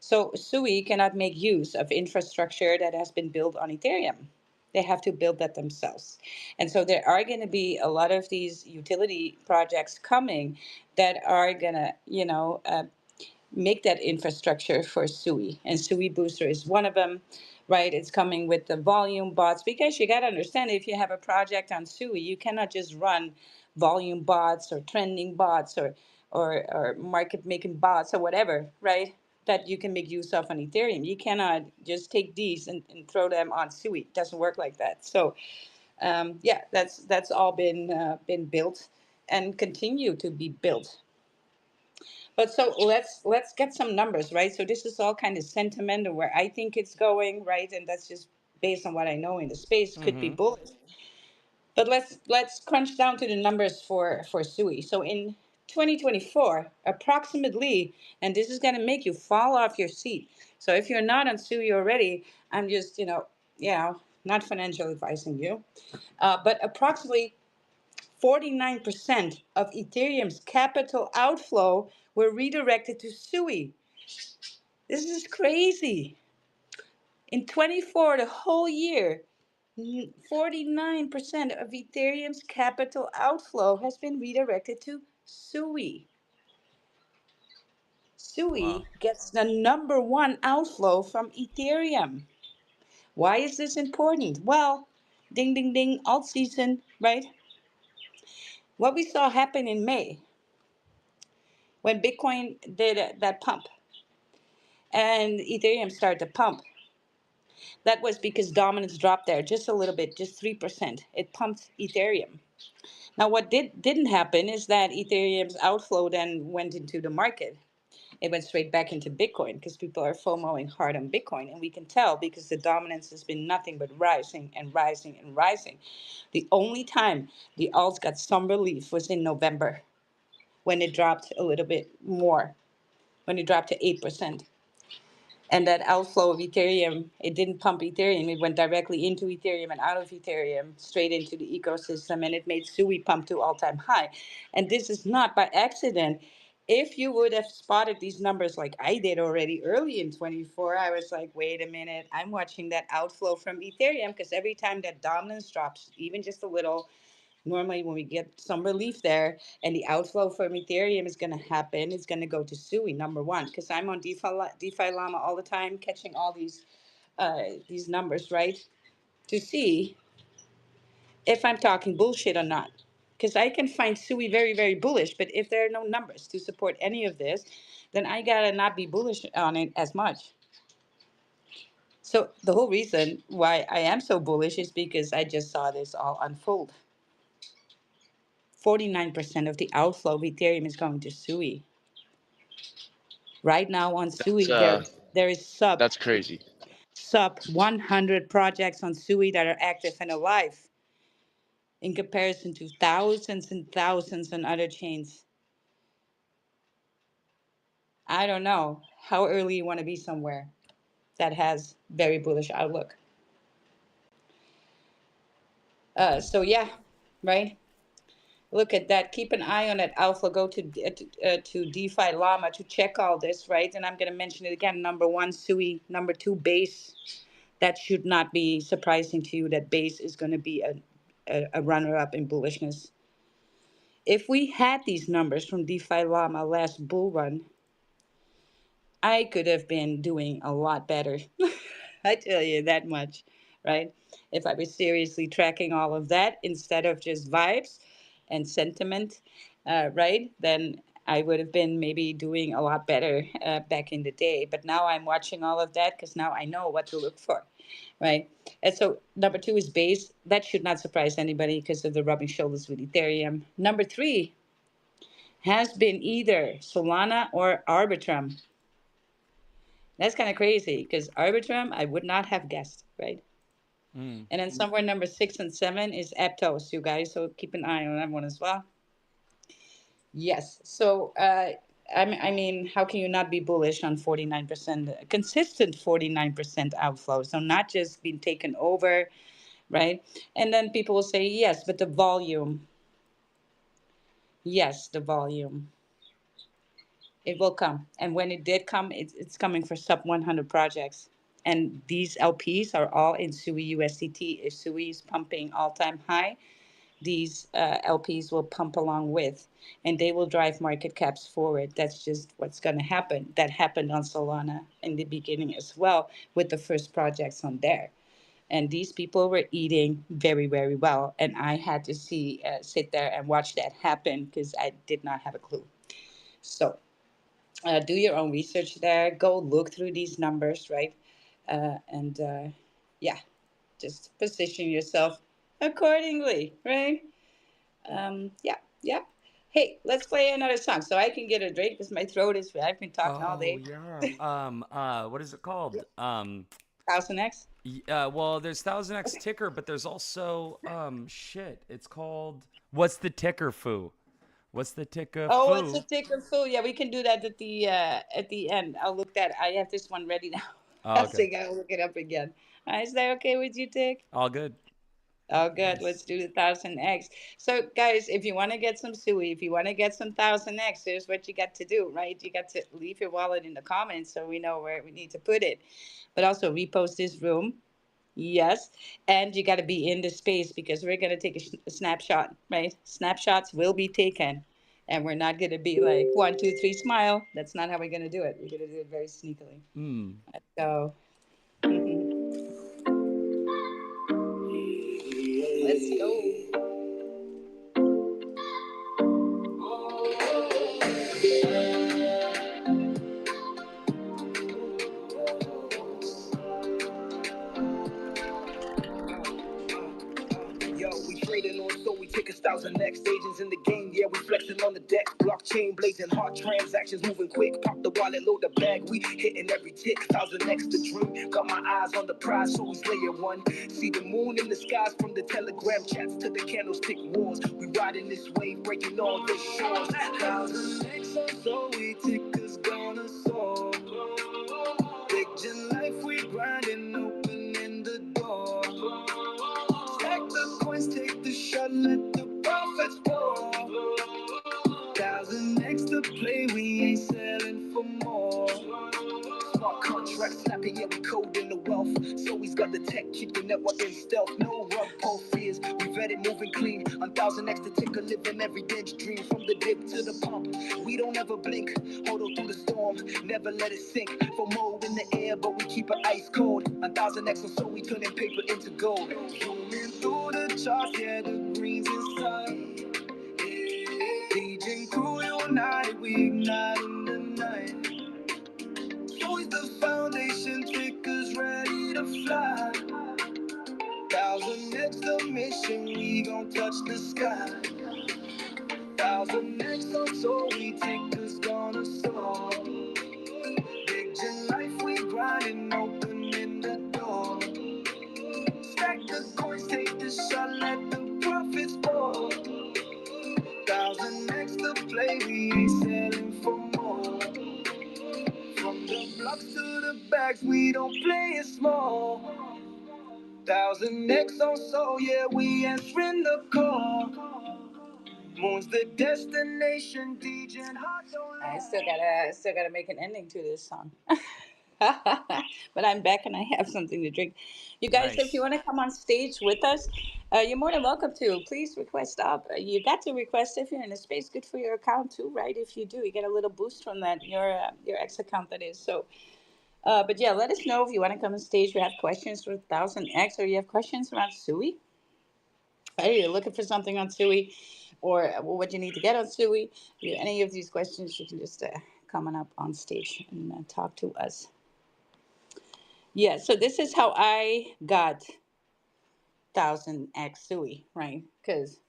So Sui cannot make use of infrastructure that has been built on Ethereum. They have to build that themselves. And so there are going to be a lot of these utility projects coming that are going to, make that infrastructure for Sui. And Sui Booster is one of them, right? It's coming with the volume bots because you got to understand if you have a project on Sui, you cannot just run volume bots or trending bots or market making bots or whatever, right? That you can make use of on Ethereum. You cannot just take these and throw them on Sui. It doesn't work like that. So yeah, that's all been built and continue to be built. But so let's get some numbers, right? So this is all kind of sentiment and where I think it's going, right? And that's just based on what I know in the space. Could be Mm-hmm. bullish. But let's crunch down to the numbers for Sui. So in 2024, approximately, and this is going to make you fall off your seat. So if you're not on Sui already, I'm just not financial advising you, but approximately 49% of Ethereum's capital outflow were redirected to Sui. This is crazy. In 24, the whole year, 49% of Ethereum's capital outflow has been redirected to Sui. Wow. Sui gets the number one outflow from Ethereum. Why is this important? Well, ding, ding, ding, alt season, right? What we saw happen in May when Bitcoin did that pump and Ethereum started to pump. That was because dominance dropped there just a little bit, just 3%. It pumped Ethereum. Now, what didn't happen is that Ethereum's outflow then went into the market. It went straight back into Bitcoin because people are FOMOing hard on Bitcoin. And we can tell because the dominance has been nothing but rising and rising and rising. The only time the alts got some relief was in November when it dropped a little bit more, when it dropped to 8%. And that outflow of Ethereum, it didn't pump Ethereum. It went directly into Ethereum and out of Ethereum, straight into the ecosystem, and it made Sui pump to all-time high. And this is not by accident. If you would have spotted these numbers like I did already early in 24, I was like, wait a minute, I'm watching that outflow from Ethereum because every time that dominance drops, even just a little, normally when we get some relief there and the outflow from Ethereum is going to happen, it's going to go to Sui, number one, because I'm on DeFi Llama all the time, catching all these numbers, right, to see if I'm talking bullshit or not. Because I can find Sui very, very bullish, but if there are no numbers to support any of this, then I gotta not be bullish on it as much. So the whole reason why I am so bullish is because I just saw this all unfold. 49% of the outflow of Ethereum is going to Sui. Right now on That's Sui, there is that's crazy. sub 100 projects on Sui that are active and alive in comparison to thousands and thousands on other chains. I don't know how early you want to be somewhere that has very bullish outlook. So yeah, right. Look at that. Keep an eye on that alpha. Go to DeFi Llama to check all this, right? And I'm going to mention it again. Number one, Sui. Number two, Base. That should not be surprising to you that Base is going to be a runner-up in bullishness. If we had these numbers from DeFi Llama last bull run, I could have been doing a lot better. I tell you that much, right? If I was seriously tracking all of that instead of just vibes and sentiment, right? Then I would have been maybe doing a lot better back in the day. But now I'm watching all of that because now I know what to look for, right? And so number two is base. That should not surprise anybody because of the rubbing shoulders with Ethereum. Number three has been either Solana or Arbitrum. That's kind of crazy because Arbitrum I would not have guessed, right? Mm. And then somewhere number six and seven is Aptos, you guys. So keep an eye on that one as well. Yes. So, I mean, how can you not be bullish on 49%, consistent 49% outflow? So, not just being taken over, right? And then people will say, yes, but the volume, yes, the volume, it will come. And when it did come, it's coming for sub 100 projects. And these LPs are all in SUI USDT. If SUI is pumping all time high, these LPs will pump along with, and they will drive market caps forward. That's just what's going to happen. That happened on Solana in the beginning as well with the first projects on there. And these people were eating very, very well. And I had to sit there and watch that happen because I did not have a clue. So do your own research there. Go look through these numbers, right? And yeah, just position yourself accordingly, right? Yeah, yeah. Hey, let's play another song so I can get a drink because my throat is. I've been talking all Oh day. yeah. What is it called? 1000X. Well, there's Thousand X ticker, but there's also shit. It's called what's the ticker foo? What's the ticker Oh, what's a foo? ticker full? Yeah, we can do that at the end. I'll look that. I have this one ready now. Oh, I'll okay. think I'll look it up again. Is that okay with you, Tick? All good. Oh, good. Let's Nice. do the 1000X. So, guys, if you want to get some Sui, if you want to get some 1000X, here's what you got to do, right? You got to leave your wallet in the comments so we know where we need to put it. But also repost this room. Yes. And you got to be in the space because we're going to take a snapshot, right? Snapshots will be taken. And we're not going to be like, one, two, three, smile. That's not how we're going to do it. We're going to do it very sneakily. Hmm. So, let's go. Yo, we trading on so we take 1000X agents in the game. Yeah, we flexing on the deck. Blockchain blazing, hard transactions moving quick. Pop the wallet, load the bag. We hitting every tick. 1000X the dream. Got my eyes on the prize, so it's layer one. See the moon in the skies from the telegram chats to the candlestick wars. We riding this wave, breaking all the shores. 1000X on so we tickers gonna soar. Big gen life, we grinding, opening the door. Stack the coins, take the shot, let the profits pour. 1000X to play, we ain't selling for more. Smart contract snapping, yeah, we coding the wealth. So he's got the tech, keep the network in stealth. No rug pull fears, we vetted moving clean. On 1000X to take a living every day's dream. From the dip to the pump, we don't ever blink. Hold on through the storm, never let it sink. For mode in the air, but we keep it ice cold. On 1000X, so we turning paper into gold. Zooming through the charts, yeah, the green's inside. Aging crew united, we ignite in the night. Always the foundation, triggers ready to fly. 1000X the mission, we gon' touch the sky. 1000X on so we take us gonna soar. Big gen life, we grinding, opening the door. Stack the coins, take the shot, let the profits pour. 1000X the play, we ain't selling for more. From the blocks to the bags, we don't play it small. 1000X on so, yeah, we answering the call. Moon's the destination, DJ hot don't I still gotta make an ending to this song. But I'm back and I have something to drink. You guys, if you Nice. want to come on stage with us, you're more than welcome to. Please request up. You got to request if you're in a space. Good for your account too, right? If you do, you get a little boost from that. Your X account that is. So, but yeah, let us know if you want to come on stage. We have questions for 1000X, or you have questions around Sui. Hey, you're looking for something on Sui. or what you need to get on Suey. If you have any of these questions, you can just come on up on stage and talk to us. Yeah, so this is how I got 1000X Suey, right? Because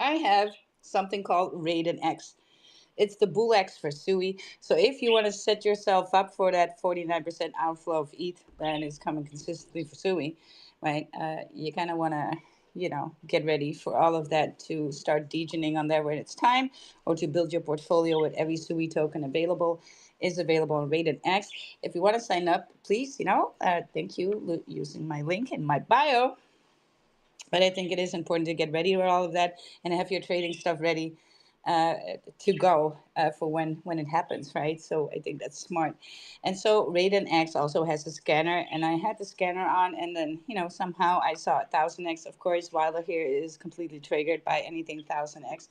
I have something called Raiden X. It's the Bull X for Suey. So if you want to set yourself up for that 49% outflow of ETH that is coming consistently for Suey, right? You kind of want to, get ready for all of that to start degening on there when it's time, or to build your portfolio with every Suey token available is available on Raiden X. If you want to sign up, please, thank you using my link in my bio. But I think it is important to get ready with all of that and have your trading stuff ready uh, to go for when it happens, right? So I think that's smart. And so Raiden X also has a scanner, and I had the scanner on, and then somehow I saw 1000X. Of course, Wilder here is completely triggered by anything 1000X.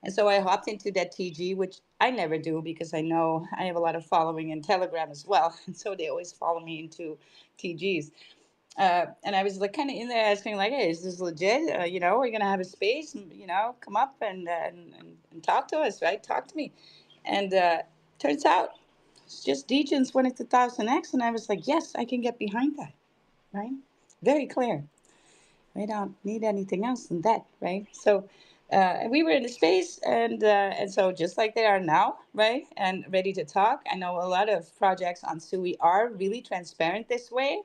And so I hopped into that TG, which I never do because I know I have a lot of following in Telegram as well. And so they always follow me into TGs. And I was like kind of in there asking like, hey, is this legit? Are you gonna have a space? Come up and talk to us, right? Talk to me. And turns out it's just Degens when it's 1000X, and I was like, yes, I can get behind that, right? Very clear. We don't need anything else than that, right? So. We were in the space, and so just like they are now, right, and ready to talk. I know a lot of projects on Sui are really transparent this way,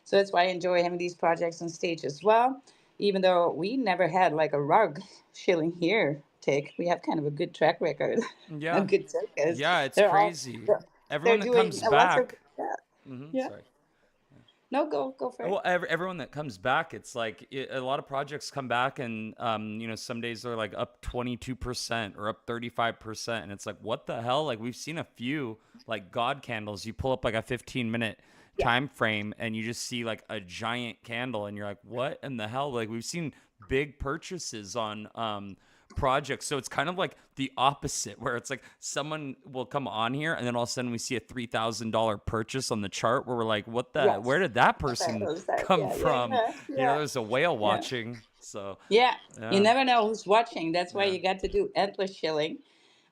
so that's why I enjoy having these projects on stage as well. Even though we never had like a rug shilling here, Tick, we have kind of a good track record Yeah. of good tokens. Yeah, it's They're all crazy. they're Everyone that doing comes lots of back. yeah. Yeah. Sorry. No, go for it. Well, everyone that comes back, it's like a lot of projects come back, and some days they're like up 22% or up 35%, and it's like, what the hell? Like we've seen a few like God candles. You pull up like a 15-minute Yeah. time frame, and you just see like a giant candle, and you're like, what in the hell? Like we've seen big purchases on projects. So it's kind of like the opposite, where it's like someone will come on here and then all of a sudden we see a $3,000 purchase on the chart where we're like, what the, Yes. where did that That person was that. come Yeah, yeah, from? yeah, yeah. There's a whale Yeah. watching. So, Yeah. You yeah, never know who's watching. That's why yeah. you got to do endless shilling.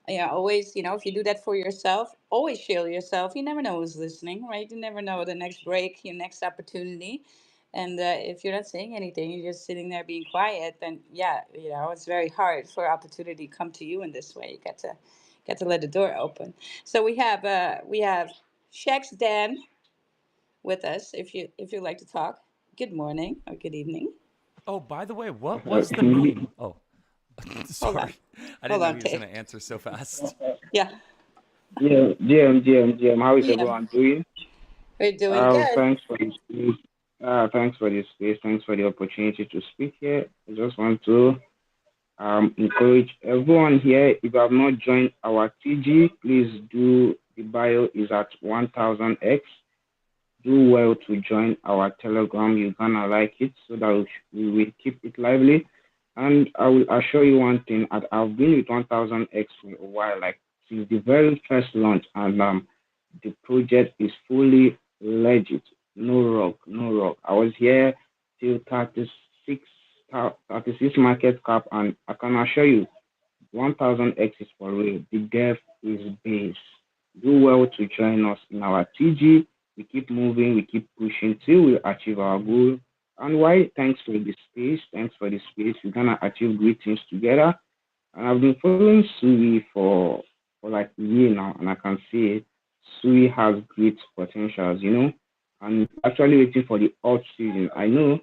Yeah, always, if you do that for yourself, always shield yourself. You never know who's listening, right? You never know the next break, your next opportunity. And if you're not saying anything, you're just sitting there being quiet, then yeah, it's very hard for opportunity to come to you in this way. You got to let the door open. So we have Shax Dan with us. If you like to talk, good morning or good evening. Oh, by the way, what was the meme? Oh, Hold on, sorry. I didn't hold know on, he was going Tay. to answer so fast. Yeah, Yeah, GM, how is yeah, everyone doing? we're doing good. Thanks for the space. Thanks for the space. Thanks for the opportunity to speak here. I just want to encourage everyone here. If you have not joined our TG, please do. The bio is at 1000X. Do well to join our Telegram. You're gonna like it, so that we will keep it lively. And I will assure you one thing: I've been with 1000X for a while, like since the very first launch, and the project is fully legit. No rock, no rock. I was here till 36 market cap, and I can assure you 1000X is for real. The dev is base. Do well to join us in our TG. We keep moving, we keep pushing till we achieve our goal. And why? Thanks for the space. Thanks for the space. We're gonna achieve great things together. And I've been following Sui for like a year now, and I can see Sui has great potentials. I'm actually waiting for the off season. I know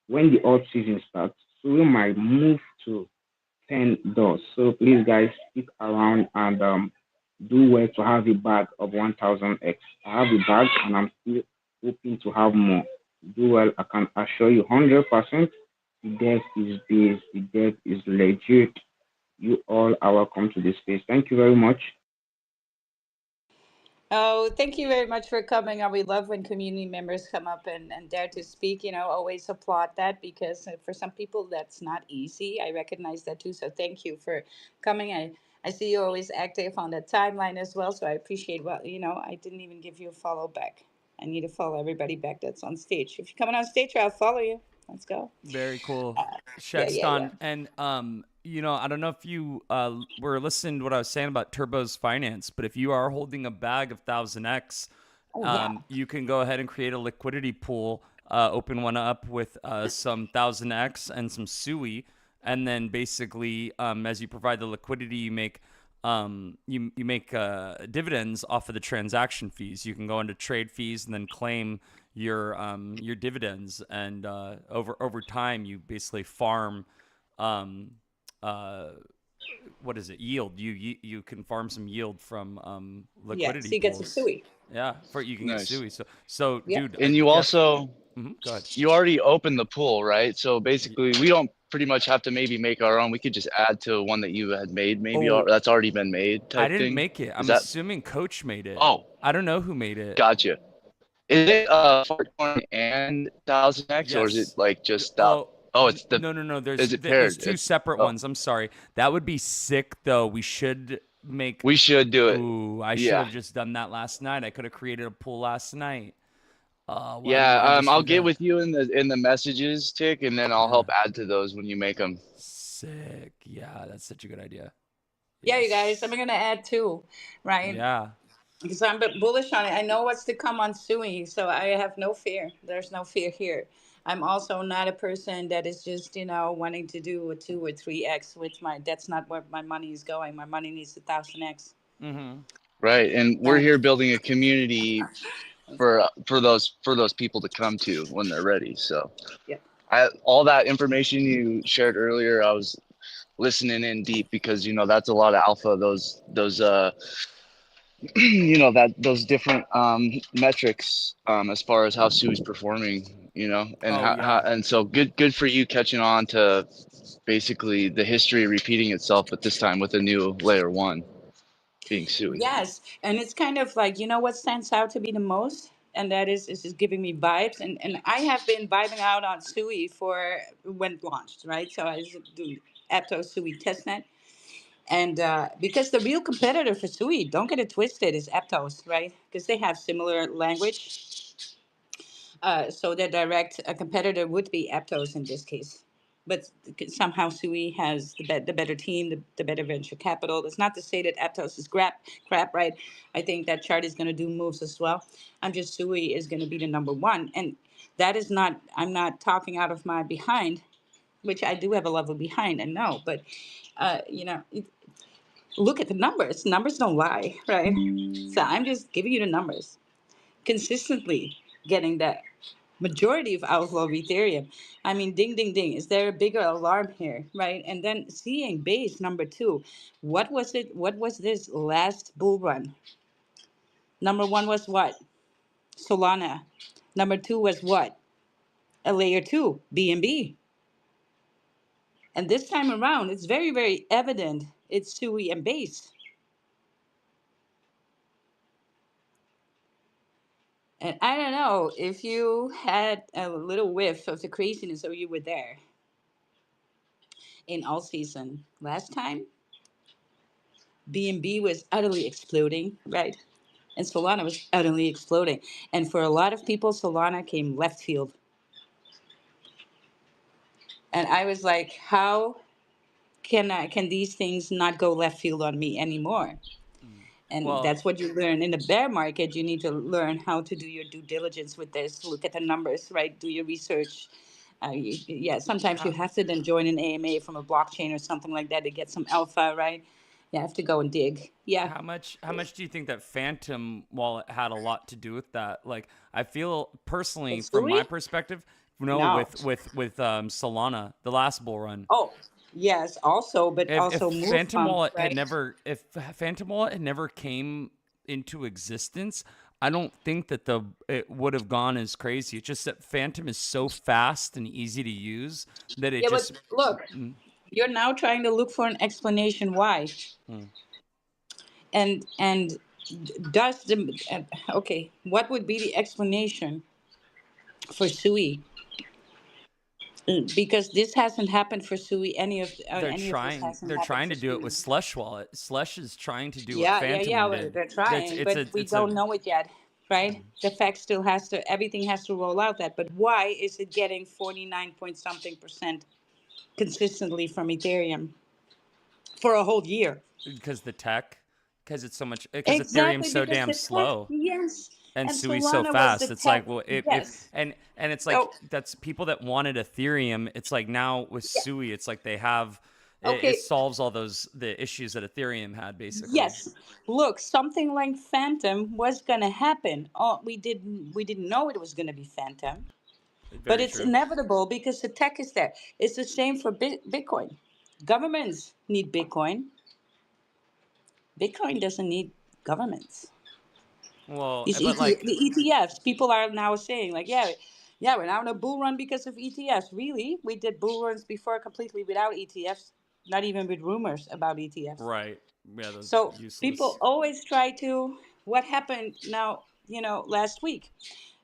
when the off season starts, Sui might move to 10 doors. So please, guys, stick around and do well to have a bag of 1000X. I have a bag and I'm still hoping to have more. Do well, I can assure you 100% the debt is base, the debt is legit. You all are welcome to this space. Thank you very much. Oh, thank you very much for coming on. We love when community members come up and dare to speak. Always applaud that because for some people that's not easy. I recognize that too. So thank you for coming. I see you always active on the timeline as well. So I appreciate I didn't even give you a follow back. I need to follow everybody back that's on stage. If you're coming on stage, I'll follow you. Let's go. Very cool. Yeah, yeah, yeah. Shexton. And I don't know if you were listening to what I was saying about Turbo's finance, but if you are holding a bag of 1000X, Oh yeah. you can go ahead and create a liquidity pool, open one up with some 1000X and some SUI, and then basically, as you provide the liquidity, you make dividends off of the transaction fees. You can go into trade fees and then claim your dividends, and over time, you basically farm. Um, uh, what is it? Yield. You can farm some yield from Yeah. liquidity So you get some pools. suey. Yeah, for you can get Nice. SUI. So Yeah. dude, And you yeah. also Go ahead. you already opened the pool, right? So basically, we don't pretty much have to maybe make our own. We could just add to one that you had made, maybe Oh, that's already been made, I type didn't thing. make it. Is I'm that? assuming Coach made it. Oh, I don't know who made it. gotcha. Is it Fartcoin and 1000X, or is it Yes. like just that? Oh, Oh, it's the. no. Is it There's paired? two It's separate oh, ones. I'm sorry. That would be sick though. We should make. we should do it. Ooh, I should Yeah, have just done that last night. I could have created a pool last night. Why didn't yeah. I just I'll do get that? with you in the messages, Tick, and then I'll Yeah. help add to those when you make them. Sick. Yeah, that's such a good idea. Yeah, you guys. I'm Yes. gonna add two, right? Yeah. Because I'm a bit bullish on it. I know what's to come on Sui, so I have no fear. There's no fear here. I'm also not a person that is just, wanting to do a 2 or 3x with my. That's not where my money is going. My money needs 1,000x. Mm-hmm. Right, and we're Yeah. here building a community for those people to come to when they're ready. So, Yeah. all that information you shared earlier, I was listening in deep because that's a lot of alpha. Those that those different metrics as far as how Sue's performing. And Oh how yeah. and so good for you catching on to basically the history repeating itself, but this time with a new layer one being Sui. Yes, and it's kind of like, what stands out to be the most, and that is just giving me vibes, and I have been vibing out on Sui for when it launched, right? So I just do Aptos Sui testnet, and because the real competitor for Sui, don't get it twisted, is Aptos, right? Because they have similar language, so their direct competitor would be Aptos in this case. But somehow Sui has the better team, the better venture capital. That's not to say that Aptos is crap, right? I think that chart is going to do moves as well. I'm just Sui is going to be the number one. And that is not, I'm not talking out of my behind, which I do have a level behind, I know. But, look at the numbers. Numbers don't lie, right? So I'm just giving you the numbers. Consistently getting that majority of outflow of Ethereum. I mean, ding, ding, ding. Is there a bigger alarm here, right? And then seeing base number two. What was it? What was this last bull run? Number one was what? Solana. Number two was what? A layer two, BNB. And this time around, it's very, very evident it's SUI and base. And I don't know if you had a little whiff of the craziness or you were there in all season last time. BNB was utterly exploding, right? And Solana was utterly exploding. And for a lot of people, Solana came left field. And I was like, how can these things not go left field on me anymore? Mm. And Well, that's what you learn in the bear market. You need to learn how to do your due diligence with this. Look at the numbers, right? Do your research. Yeah, sometimes you how have to then join an AMA from a blockchain or something like that to get some alpha, right? You have to go and dig. Yeah, how much do you think that Phantom wallet had a lot to do with that? Like, I feel personally, it's from my Louis. perspective, no, No. with Solana, the last bull run. Oh, yes, also, but If also move Phantom funds, Wallet had right? never, if Phantom Wallet had never came into existence, I don't think that the it would have gone as crazy. It's just that Phantom is so fast and easy to use that it Yeah, but just. look, Mm, you're now trying to look for an explanation why, mm. and does the okay? What would be the explanation for Sui? Because this hasn't happened for Sui. Any of this hasn't They're happened trying for to do it Sui. with Slush Wallet. Slush is trying to do what Yeah, Phantom well, did. they're That's trying, but we it's a don't know it yet, right? The fact still has to, everything has to roll out that. But why is it getting 49 point something percent consistently from Ethereum? for a whole year. Because the tech, because it's so much, because Ethereum's Exactly, so because damn the tech, slow yes, and and Sui's so Solana was the fast. It's like, tech, well, if yes. and it's like So, that's people that wanted Ethereum. It's like now with yeah, Sui, it's like they have it okay, solves all those the issues that Ethereum had basically. yes. Look, something like Phantom was gonna happen. Oh, we didn't know it was gonna be Phantom, but Very it's true. inevitable because the tech is there. It's the same for Bitcoin. Governments need Bitcoin. Bitcoin doesn't need governments. Well, These but like, the ETFs, people are now saying like, yeah, yeah, we're now in a bull run because of ETFs. Really, we did bull runs before completely without ETFs, not even with rumors about ETFs. right? Yeah, the So people useless. always try to. What happened now? Last week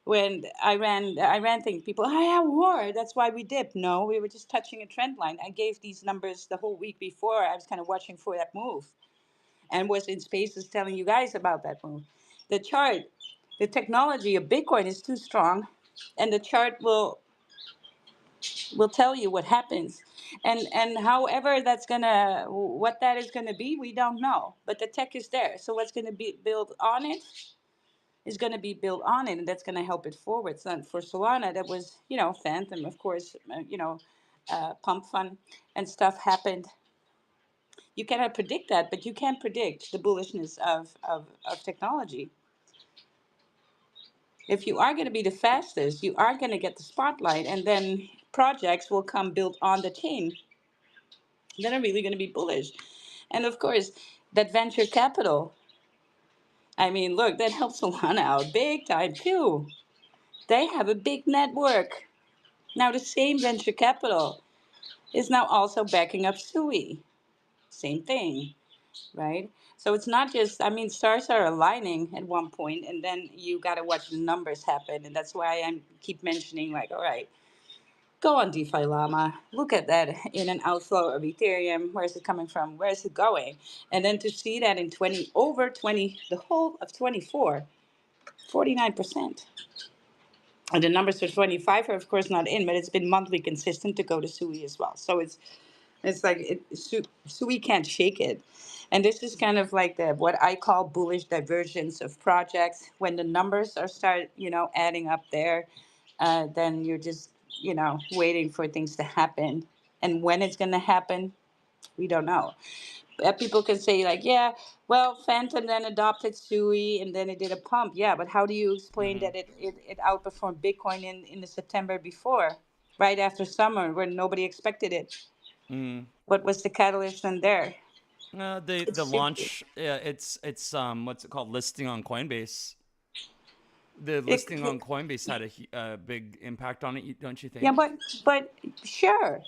when Iran thing, people, I have war. That's why we dipped. No, we were just touching a trend line. I gave these numbers the whole week before. I was kind of watching for that move and was in spaces telling you guys about that move. The chart, the technology of Bitcoin is too strong, and the chart will tell you what happens. And however that's gonna what that is gonna be, we don't know. But the tech is there, so what's gonna be built on it is gonna be built on it, and that's gonna help it forward. So for Solana, that was Phantom, of course, pump fund and stuff happened. You cannot predict that, but you can predict the bullishness of technology. If you are going to be the fastest, you are going to get the spotlight, and then projects will come built on the chain that are really going to be bullish. And of course, that venture capital, I mean, look, that helps Solana out big time too. They have a big network. Now, the same venture capital is now also backing up Sui. Same thing, right? So it's not just, I mean, stars are aligning at one point, and then you got to watch the numbers happen. And that's why I keep mentioning, like, all right, go on DeFi Llama, look at that in an outflow of Ethereum. Where is it coming from? Where is it going? And then to see that in 20, over 20, the whole of 24, 49%. And the numbers for 25 are, of course, not in, but it's been monthly consistent to go to Sui as well. So it's like Sui can't shake it. And this is kind of like the what I call bullish divergence of projects. When the numbers are start, adding up there, then you're just, waiting for things to happen. And when it's going to happen, we don't know. People can say like, yeah, well, Phantom then adopted Sui and then it did a pump. Yeah, but how do you explain Mm-hmm. that it outperformed Bitcoin in the September before, right after summer, when nobody expected it? Mm. What was the catalyst in there? The It's super. launch, it's what's it called? Listing on Coinbase. The It, listing on Coinbase had a big impact on it, don't you yeah, think? but sure.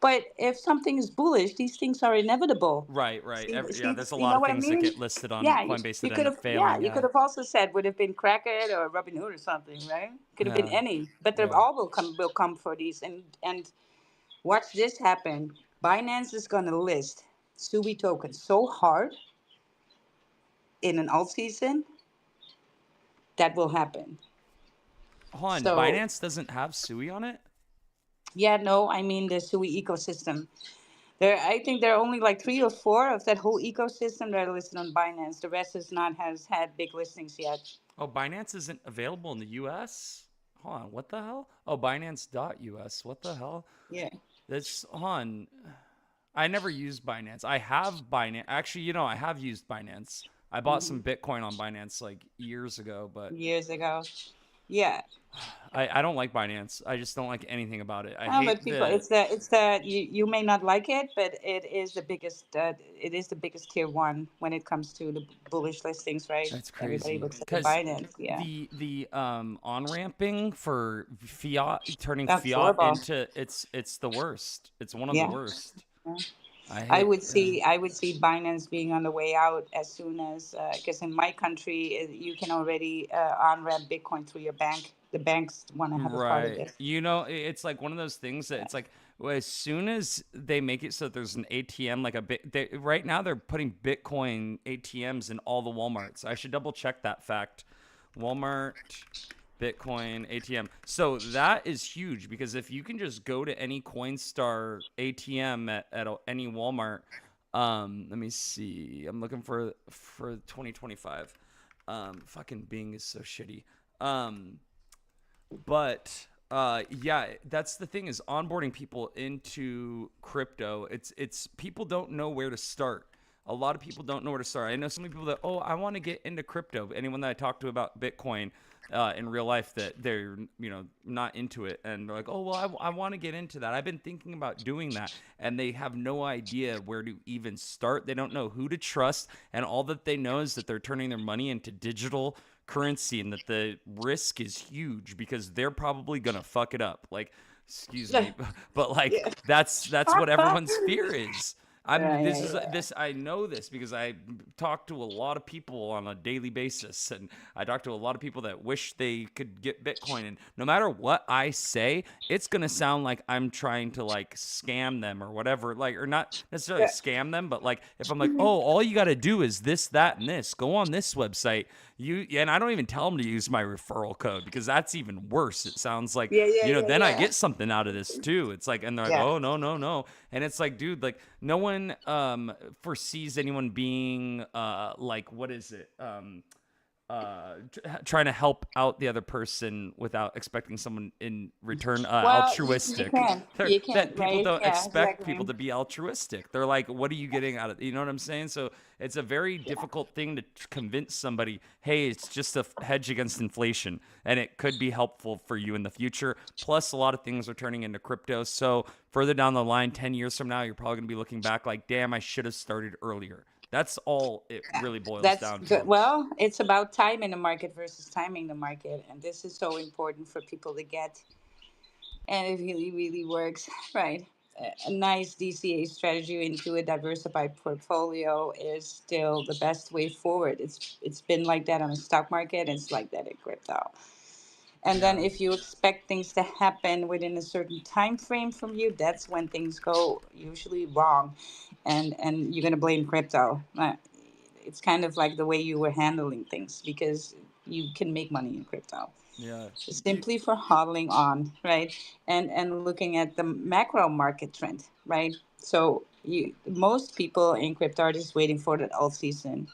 But if something is bullish, these things are inevitable. Right, right. Yeah, there's a You lot know of what I things that mean? get listed on Yeah, Coinbase that you end could up have. Yeah, failing. you could Yeah, have also said would have been Kraken or Robinhood or something, right? Could have been yeah, any, but they yeah. all will come for these. And watch this happen. Binance is gonna list Subi tokens so hard in an alt season that will happen. Hold on, So Binance doesn't have Sui on it. yeah, no, I mean the Sui ecosystem. I think there are only like 3 or 4 of that whole ecosystem that are listed on Binance. The rest has had big listings yet. Oh, Binance isn't available in the U.S. Hold on, what the hell? Oh, Binance.us. What the hell? Yeah. That's hold on. I never used Binance. I have Binance. Actually, I have used Binance. I bought Hmm. some Bitcoin on Binance like years ago, but Years ago. Yeah. I don't like Binance. I just don't like anything about it. I But hate people, the. it's the you may not like it, but it is the biggest tier one when it comes to the bullish listings, right? That's Everybody crazy looks at the because Binance. Yeah. the on ramping for fiat turning That's fiat horrible. into it's the worst. It's one of the Yeah. worst. Yeah. I I hate. would see I would see Binance being on the way out as soon as because in my country you can already on ramp Bitcoin through your bank. The banks want to have a part of Right. it. It's like one of those things that Yeah. it's like well, as soon as they make it so there's an ATM like a bit right now they're putting Bitcoin ATMs in all the Walmarts. I should double check that fact. Walmart Bitcoin ATM. So that is huge because if you can just go to any Coinstar ATM at any Walmart, Let me see. I'm looking for 2025. Fucking Bing is so shitty. But yeah, that's the thing, is onboarding people into crypto. It's people don't know where to start. A lot of people don't know where to start. I know so many people that, oh, I want to get into crypto. Anyone that I talk to about Bitcoin in real life, that they're, not into it, and they're like, oh, well, I want to get into that. I've been thinking about doing that, and they have no idea where to even start. They don't know who to trust, and all that they know is that they're turning their money into digital currency, and that the risk is huge because they're probably gonna fuck it up. Like, excuse me, but like Yeah. that's what everyone's fear is. Yeah, This yeah, is yeah. this I know this because I talk to a lot of people on a daily basis, and I talk to a lot of people that wish they could get Bitcoin, and no matter what I say, it's gonna sound like I'm trying to like scam them or whatever, like, or not necessarily Yeah. scam them, but like if I'm like, oh, all you got to do is this, that, and this, go on this website, and I don't even tell them to use my referral code because that's even worse. It sounds like, Yeah, yeah, yeah, then I yeah. get something out of this too. It's like, and they're like, Yeah. oh, no, no, no. And it's like, dude, like no one foresees anyone being like, what is it? Trying to help out the other person without expecting someone in return Well, you altruistic. can. You can, That people right? don't Yeah, expect people exactly. to be altruistic. They're like, what are you getting out of it? You know what I'm saying? So it's a very difficult thing to convince somebody, hey, it's just a hedge against inflation, and it could be helpful for you in the future. Plus, a lot of things are turning into crypto. So further down the line, 10 years from now, you're probably going to be looking back like, damn, I should have started earlier. That's all it really boils That's down good. to. Well, it's about time in the market versus timing the market, and this is so important for people to get. And it really, really works, right? A nice DCA strategy into a diversified portfolio is still the best way forward. It's been like that on the stock market. It's like that in crypto. And then Yeah. if you expect things to happen within a certain time frame from you, that's when things go usually wrong, and you're gonna blame crypto. It's kind of like the way you were handling things because you can make money in crypto Yeah. simply for hodling on, right? And looking at the macro market trend, right? So most people in crypto are just waiting for that alt season,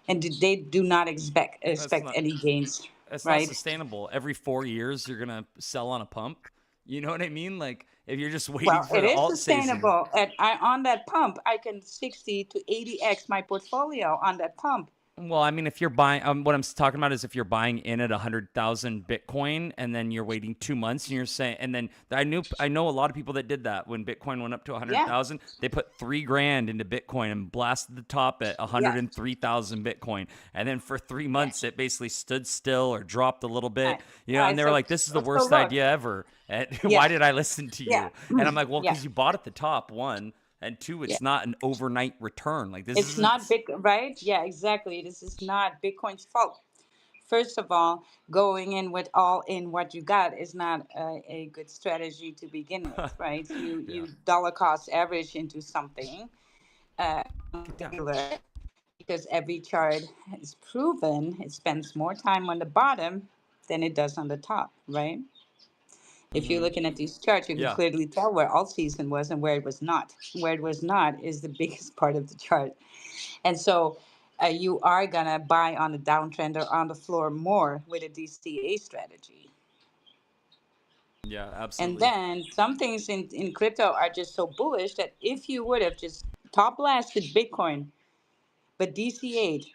and they do not That's expect not any gains, it's not right? sustainable. Every 4 years you're gonna sell on a pump. You know what I mean? Like if you're just waiting Well, for it the is alt season. sustainable. And on that pump, I can 60 to 80x my portfolio on that pump. Well, I mean, if you're buying, what I'm talking about is if you're buying in at 100,000 Bitcoin and then you're waiting 2 months and you're saying, and then I know a lot of people that did that when Bitcoin went up to Yeah, 100,000. They put 3 grand into Bitcoin and blasted the top at yeah, 103,000 Bitcoin, and then for three yeah. months it basically stood still or dropped a little bit, I and they were so like, "This is the so worst look, idea ever." And yeah, why did I listen to yeah, you? And I'm like, well, yeah, because you bought at the top, one, and two, yeah. it's not an overnight return. Like this It's not isn't. big, right? Yeah, exactly. This is not Bitcoin's fault. First of all, going in with all in what you got is not a good strategy to begin with, right? Yeah. You dollar cost average into something Get down. regular because every chart is proven it spends more time on the bottom than it does on the top, right? If you're Mm-hmm. looking at these charts, you can Yeah. clearly tell where all season was and where it was not. Where it was not is the biggest part of the chart. And so you are going to buy on the downtrend or on the floor more with a DCA strategy. Yeah, And absolutely. then some things in crypto are just so bullish that if you would have just top blasted Bitcoin, but DCA'd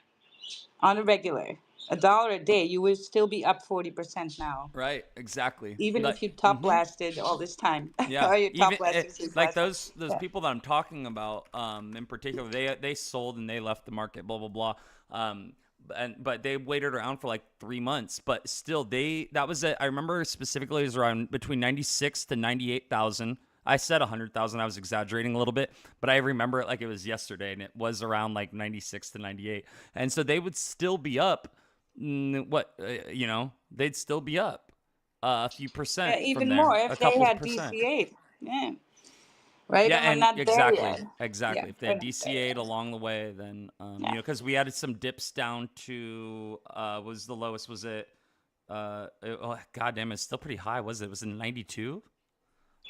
on a regular, $1 a day, you would still be up 40% now. Right, exactly. Even Like, if you top mm-hmm. blasted all this time, Yeah, or you top even blasted since like last time. those Yeah. people that I'm talking about, in particular, they sold and they left the market, blah blah blah. But they waited around for like 3 months, but still that was it. I remember specifically it was around between 96 to 98,000. I said 100,000. I was exaggerating a little bit, but I remember it like it was yesterday, and it was around like 96 to 98. And so they would still be up. They'd still be up a few Yeah, percent from even there, more a if they couple had percent. DCA'd. Yeah. Right? Yeah, And we're and not there exactly, yet. Yeah, exactly. If they we're had not there DCA'd yet. along the way, then Yeah. because we added some dips down to was the lowest was it? Oh, God damn, it's still pretty high. Was it? Was it 92?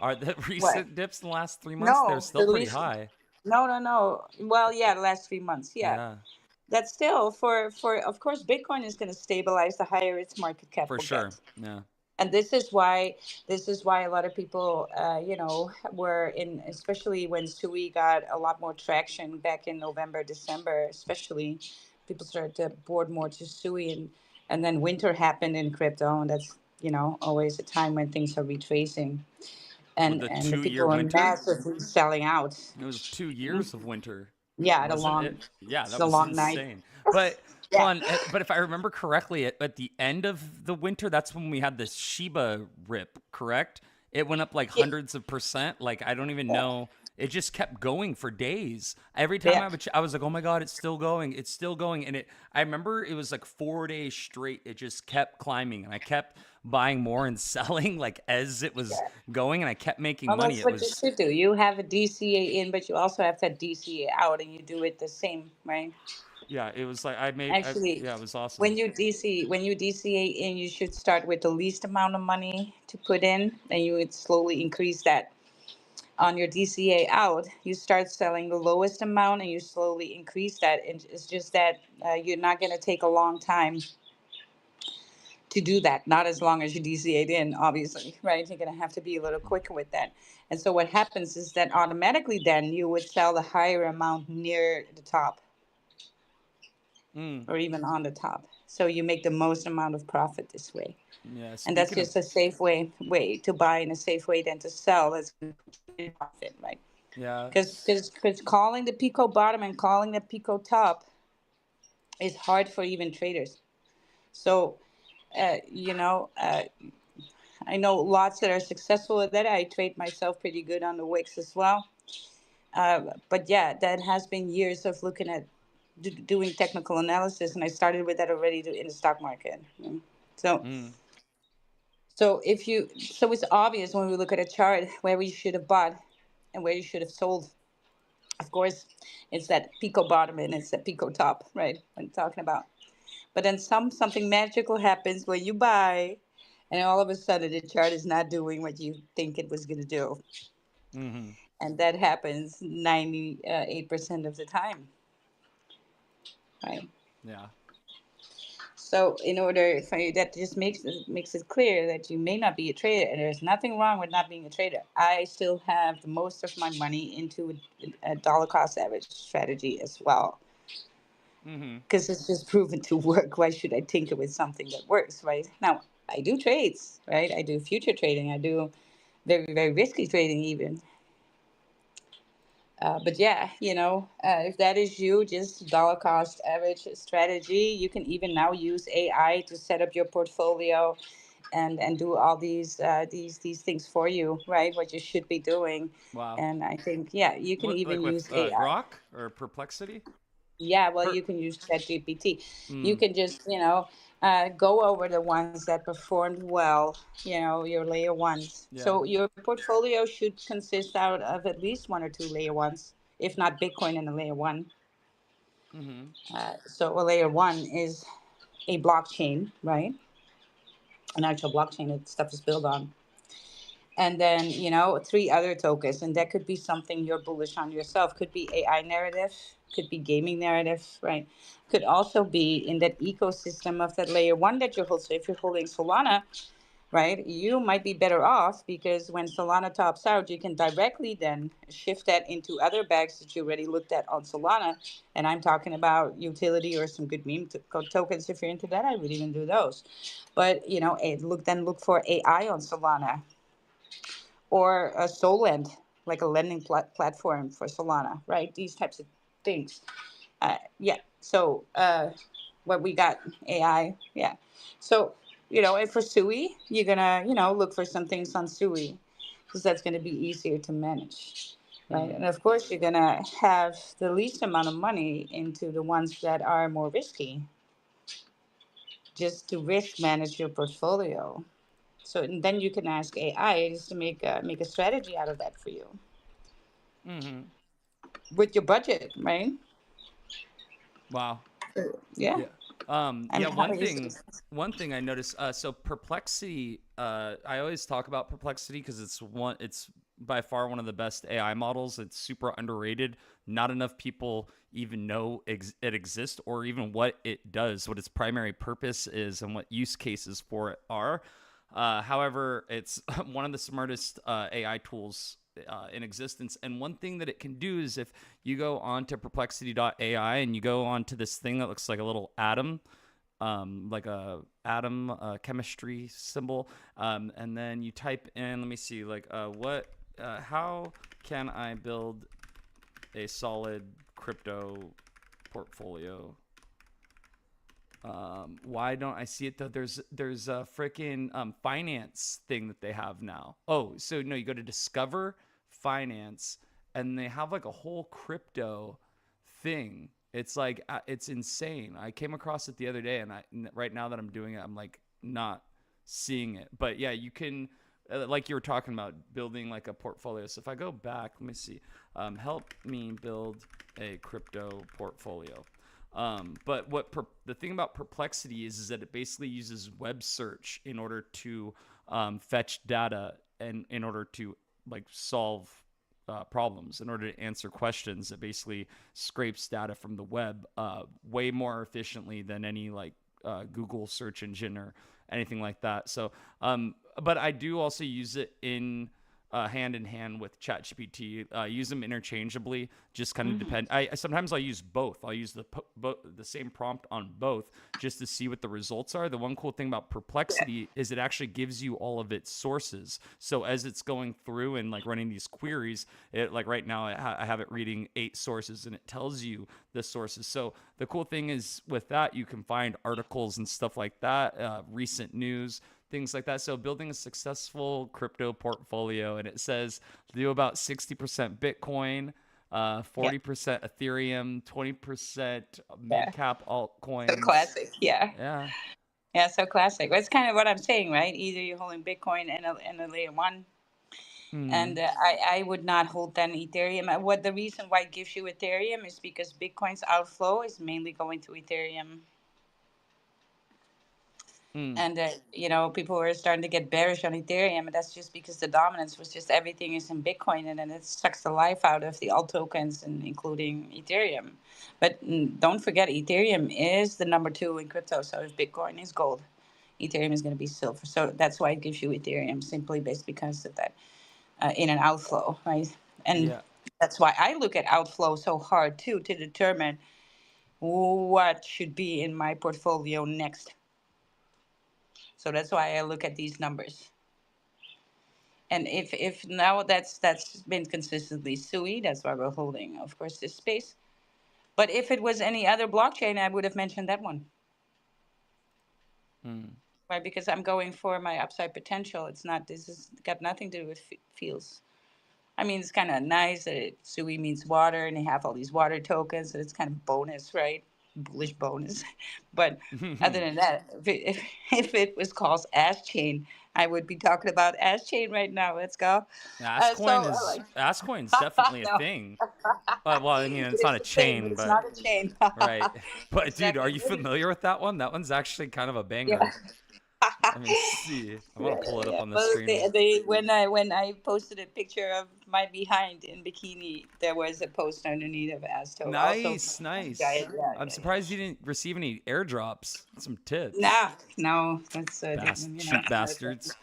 Are the What? recent dips in the last 3 months? They're No, still the pretty least. high. No, no, no. Well, yeah, the last 3 months, yeah. Yeah, That's still for of course Bitcoin is going to stabilize the higher its market cap for will sure. get. Yeah. And this is why a lot of people you know, were in, especially when Sui got a lot more traction back in November, December, especially people started to board more to Sui, and then winter happened in crypto, and that's, you know, always a time when things are retracing, With the and the 2 year people are winter, massively selling out. it was 2 years of winter, Yeah, wasn't it? Yeah, it's that a was long night. insane. But hold Yeah, on, but if I remember correctly, at the end of the winter, that's when we had the Shiba rip, correct? It went up like yeah, hundreds of percent. Like I don't even know. It just kept going for days. Every time yeah. I was like, "Oh my god, it's still going! It's still going!" And it, I remember it was like 4 days straight. It just kept climbing, and I kept buying more and selling like as it was going, and I kept making Well, money. that's It what you was, should do. You have a DCA in, but you also have that DCA out, and you do it the same, right? yeah, it was like Actually, yeah, it was awesome. when you DCA in, you should start with the least amount of money to put in, and you would slowly increase that. On your DCA out, you start selling the lowest amount, and you slowly increase that. And it's just that you're not going to take a long time to do that. Not as long as you DCA'd in, obviously, right? You're going to have to be a little quicker with that. And so what happens is that automatically then you would sell the higher amount near the top Mm, or even on the top. So you make the most amount of profit this way. yeah, And that's speaking of, just a safe way to buy and a safe way then to sell. That's going to put you in profit, right? yeah, Because calling the Pico bottom and calling the Pico top is hard for even traders. So, you know, I know lots that are successful at that. I trade myself pretty good on the wicks as well. But yeah, that has been years of looking at doing technical analysis, and I started with that already in the stock market. So, mm, so it's obvious when we look at a chart where we should have bought and where you should have sold. Of course, it's that Pico bottom and it's that Pico top, right? I'm talking about. But then something magical happens when you buy, and all of a sudden the chart is not doing what you think it was going to do, mm-hmm, and that happens 98% of the time, right? yeah, So in order for you, that just makes it clear that you may not be a trader, and there's nothing wrong with not being a trader. I still have the most of my money into a dollar cost average strategy as well, mm-hmm, because it's just proven to work. Why should I tinker with something that works, right? Now, I do trades, right? I do future trading. I do very, very risky trading even. But yeah, you know, if that is you, just dollar cost average strategy. You can even now use AI to set up your portfolio and do all these things for you, right? What you should be doing. wow. And I think, yeah, you can What, even like with use AI. Grok or Perplexity? Yeah, well, Per, you can use ChatGPT. You mm, can just, you know, go over the ones that performed well, you know, your layer ones. yeah, So your portfolio should consist out of at least one or two layer ones, if not Bitcoin in a layer one. mm-hmm, So a layer one is a blockchain, right? An actual blockchain that stuff is built on. And then, you know, three other tokens, and that could be something you're bullish on yourself. Could be AI narrative, could be gaming narrative, right? Could also be in that ecosystem of that layer one that you hold. So if you're holding Solana, right, you might be better off because when Solana tops out, you can directly then shift that into other bags that you already looked at on Solana. And I'm talking about utility or some good meme tokens. If you're into that, I would even do those. But you know, look for AI on Solana or a Solend, like a lending platform for Solana, right? These types of things. Yeah. So what we got AI, yeah. So you know, and for Sui, you're gonna look for some things on Sui because that's gonna be easier to manage, right? mm, And of course, you're gonna have the least amount of money into the ones that are more risky, just to risk manage your portfolio. So and then you can ask AI just to make a strategy out of that for you mm-hmm, with your budget, right? wow. Yeah. Yeah. I Yeah, mean, how are you saying? one thing I noticed, so Perplexity, I always talk about Perplexity because it's by far one of the best AI models. It's super underrated. Not enough people even know it exists, or even what it does, what its primary purpose is, and what use cases for it are. However, it's one of the smartest AI tools in existence. And one thing that it can do is, if you go on to perplexity.ai and you go on to this thing that looks like a little atom, like a atom chemistry symbol, and then you type in, let me see, like how can I build a solid crypto portfolio? Why don't I see it though? There's a freaking finance thing that they have now. Oh, so no, you go to discover finance, and they have like a whole crypto thing. It's like it's insane. I came across it the other day, and right now that I'm doing it, I'm like not seeing it. But yeah, you can, like you were talking about, building like a portfolio. So if I go back, let me see, help me build a crypto portfolio. But the thing about Perplexity is that it basically uses web search in order to fetch data, and in order to like solve problems, in order to answer questions. It basically scrapes data from the web way more efficiently than any like Google search engine or anything like that. So, but I do also use it in hand in hand with ChatGPT. Use them interchangeably. Just kind of depend. Sometimes I'll use both. I'll use the same prompt on both just to see what the results are. The one cool thing about Perplexity is it actually gives you all of its sources. So as it's going through and like running these queries, like right now I have it reading 8 sources, and it tells you the sources. So the cool thing is with that, you can find articles and stuff like that, recent news, things like that. So building a successful crypto portfolio, and it says do about 60% Bitcoin, 40% Ethereum, 20% Yeah. mid cap altcoins. So classic. Yeah. Yeah. Yeah. So classic. That's kind of what I'm saying, right? Either you're holding Bitcoin and a layer one, and I would not hold then Ethereum. What the reason why it gives you Ethereum is because Bitcoin's outflow is mainly going to Ethereum. And people were starting to get bearish on Ethereum, and that's just because the dominance was just everything is in Bitcoin, and then it sucks the life out of the alt tokens, and including Ethereum. But don't forget, Ethereum is the number 2 in crypto. So if Bitcoin is gold, Ethereum is going to be silver. So that's why it gives you Ethereum, simply based because of that in and outflow, right? And Yeah. that's why I look at outflow so hard too, to determine what should be in my portfolio next. So that's why I look at these numbers. And if now that's been consistently SUI, that's why we're holding, of course, this space. But if it was any other blockchain, I would have mentioned that one, right? Because I'm going for my upside potential. It's not. This has got nothing to do with feels. I mean, it's kind of nice that SUI means water, and they have all these water tokens, and it's kind of bonus, right? Bullish bonus. But other than that, if it was called Ash Chain, I would be talking about Ash Chain right now. Let's go. So, Ashcoin's definitely a no, thing. Well, I mean, it's it not is a a thing, but chain, it's but not a chain. right. But dude, are Exactly. you familiar with that one? That one's actually kind of a Yeah. banger. Let me see. I'm gonna Yeah, pull it up yeah. on the Well, screen. they when I posted a picture of my behind in bikini, there was a post underneath of Asto. Also, Nice, nice. yeah, yeah, I'm yeah, yeah. surprised you didn't receive any airdrops. Some tips. Nah, no, that's Cheap bastards.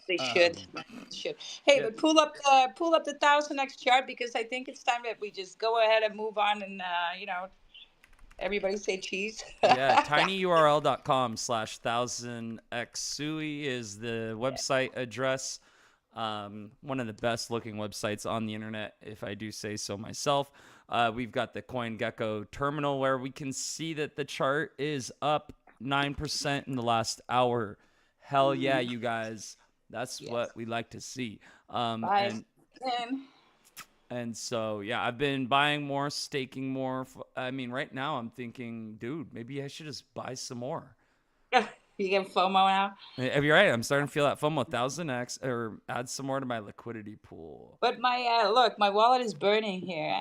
they should. Um, They should. Hey, yeah, but pull up the 1000x chart, because I think it's time that we just go ahead and move on, and everybody say cheese. yeah. tinyurl.com/1000xsui is the website address. One of the best looking websites on the internet, if I do say so myself. We've got the CoinGecko terminal, where we can see that the chart is up 9% in the last hour. Hell yeah, you guys. That's Yes. what we like to see. Bye. And And so, yeah, I've been buying more, staking more. I mean, right now I'm thinking, dude, maybe I should just buy some more. you get FOMO now. You're right. I'm starting to feel that FOMO 1000x, or add some more to my liquidity pool. But my look, my wallet is burning here.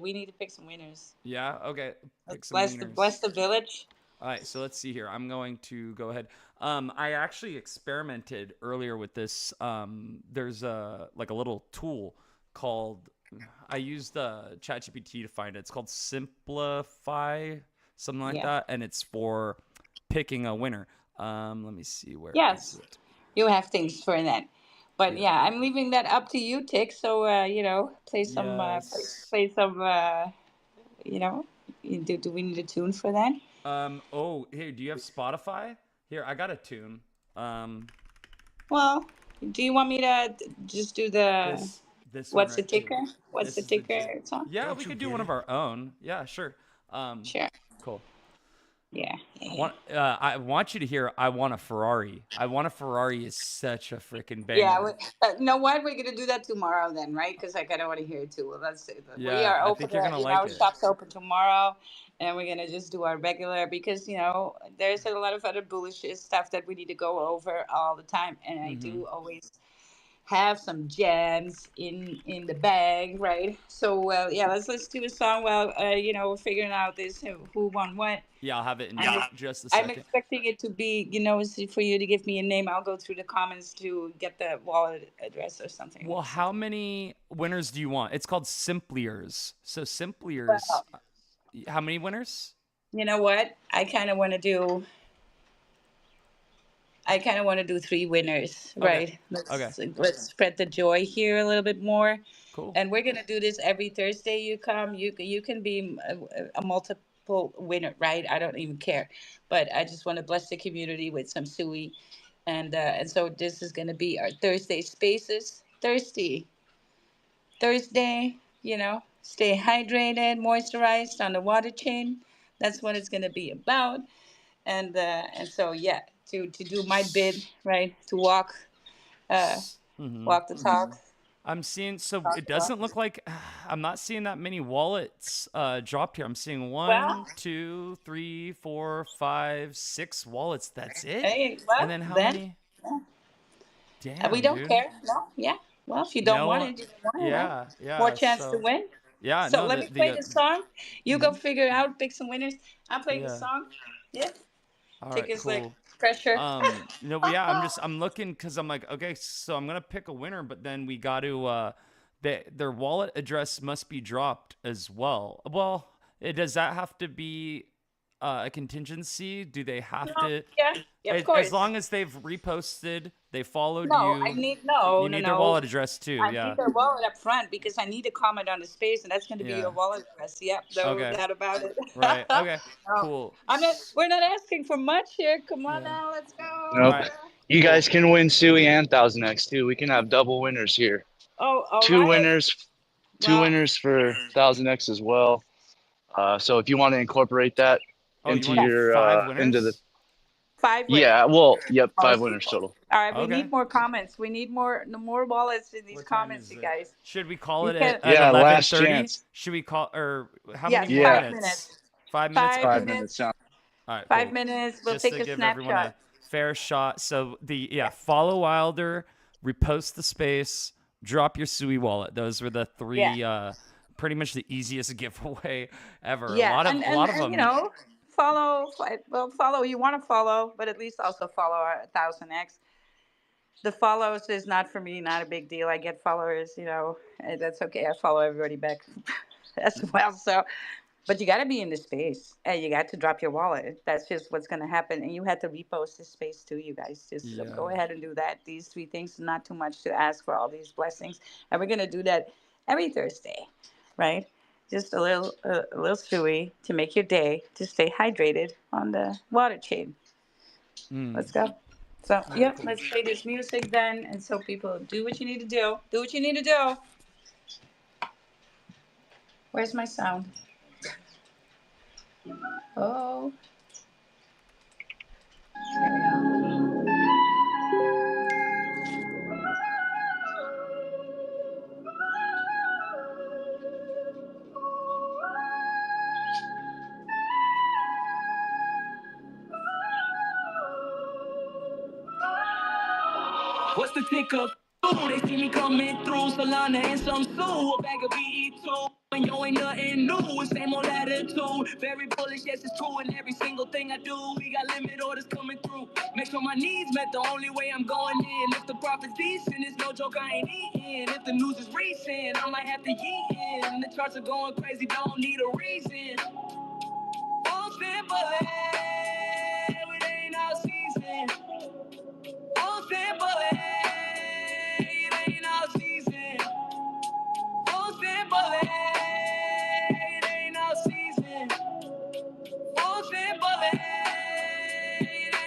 We need to pick some winners. Yeah. Okay. Pick Let's some bless wieners. the village. All right, so let's see here. I'm going to go ahead. I actually experimented earlier with this. There's a like a little tool called. I used ChatGPT to find it. It's called Simplify, something like Yeah. that, and it's for picking a winner. Let me see, where is Yes, it? you have things for that. But Yeah. yeah, I'm leaving that up to you, Tick. So Yes. play some. You know, do we need a tune for that? Oh, hey, do you have Spotify? Here, I got a tune. Um. Well, do you want me to just do the This one what's the right here. ticker? What's This the is the ticker song? yeah. We could do one of our own. Yeah, sure. Um, Sure. cool. Yeah, yeah, I yeah. want I want you to hear "I Want a Ferrari." "I Want a Ferrari" is such a freaking Yeah, banger. you know what? We're gonna do that tomorrow then, right? Because I kind of want to hear it too. Well, let's say that we Yeah, are I open. think you're gonna You like know, it. shops open tomorrow, and we're gonna just do our regular because there's a lot of other bullish stuff that we need to go over all the time, and I Mm-hmm. do always have some gems in the bag, right? So yeah, let's do a song while we're figuring out this who won what. Yeah, I'll have it in I'm just a I'm second. expecting it to be, for you to give me a name. I'll go through the comments to get the wallet address or something Well, like how something. many winners do you want? It's called Simpliers. So Simpliers, Well, how many winners? you know what? I kind of want to do three winners, Okay. right? Okay. Let's spread the joy here a little bit more, Cool. and we're gonna do this every Thursday. You come, you can be a multiple winner, right? I don't even care, but I just want to bless the community with some suey, and so this is gonna be our Thursday spaces. Thursday, stay hydrated, moisturized on the water chain. That's what it's gonna be about, and so yeah, to do my bid, right, to uh Mm-hmm. walk the talk, I'm seeing, so talk it the walk. doesn't look like I'm not seeing that many wallets dropped here. I'm seeing Well, one, two, three, four, five, six wallets. That's it. hey, And well then how then, many? we Damn, don't dude. care. No, yeah. Well, if you don't No want one. it, you don't want it, right? Yeah, More yeah. chance to So win. yeah, So no, let me play the song. You go mhm. figure out, pick some winners. I'm playing the Yeah. song. Yeah. All Take right, his like cool. pressure. Yeah, I'm looking because I'm like, okay, so I'm gonna pick a winner, but then we got to their wallet address must be dropped as well. Well, does that have to be a contingency? Do they have No, to? yeah, yeah, of As course. long as they've reposted, they followed No, I you, need no, you no, need their no. wallet address too. I need Yeah, their wallet up front because I need a comment on the space, and that's going to be yeah. your wallet address. Yep, no Okay, doubt about it. right. Okay, No, cool. I'm not. We're not asking for much here. Come on Yeah. now, let's All go. Nope. right. You Cool. guys can win Suey and 1000X too. We can have double winners here. Oh, all Two right. winners, two Well, winners for 1000X as well. So if you want to incorporate that Oh, you into want to do yes, your five into the winners? five winners. yeah, well, yep, five Most winners people. total. All right, we Okay. need more comments. We need more wallets in these What time comments, is you it? guys. Should we call You it can. at Yeah, last 11:30? chance. Should we call or how many Yes, more Yeah, minutes? five minutes. 5 minutes? Five Okay. 5 minutes. minutes. Sound. All right, Five cool. minutes. We'll Just take to a give everyone snapshot. a fair shot. So Yeah. follow Wilder, repost the space, drop your Sui wallet. Those were the Yeah. three pretty much the easiest giveaway ever. Yeah, A and lot of and them. follow. You want to follow, but at least also follow our 1000X. The follows is not for me, not a big deal. I get followers, and that's okay. I follow everybody back as well. So, but you got to be in the space, and you got to drop your wallet. That's just what's going to happen, and you had to repost this space too. You guys just go Yeah. ahead and do that. These three things, not too much to ask for all these blessings, and we're going to do that every Thursday, right? Just a little suey to make your day, to stay hydrated on the water chain. Mm. Let's go. So, All right, yeah, cool. let's play this music then. And so, people, do what you need to do. Do what you need to do. Where's my sound? Oh, here we go. What's the ticker? They see me coming through, Solana and some Sue, a bag of BE2. And yo, ain't nothing new, same old attitude. Very bullish, yes, it's true. In every single thing I do, we got limit orders coming through. Make sure my needs met, the only way I'm going in. If the profit's decent, it's no joke, I ain't eating. If the news is recent, I might have to yeet in. The charts are going crazy, don't need a reason. Full simple, it ain't all season. Full simple, it ain't all season. Full simple, it ain't all season. Full simple, it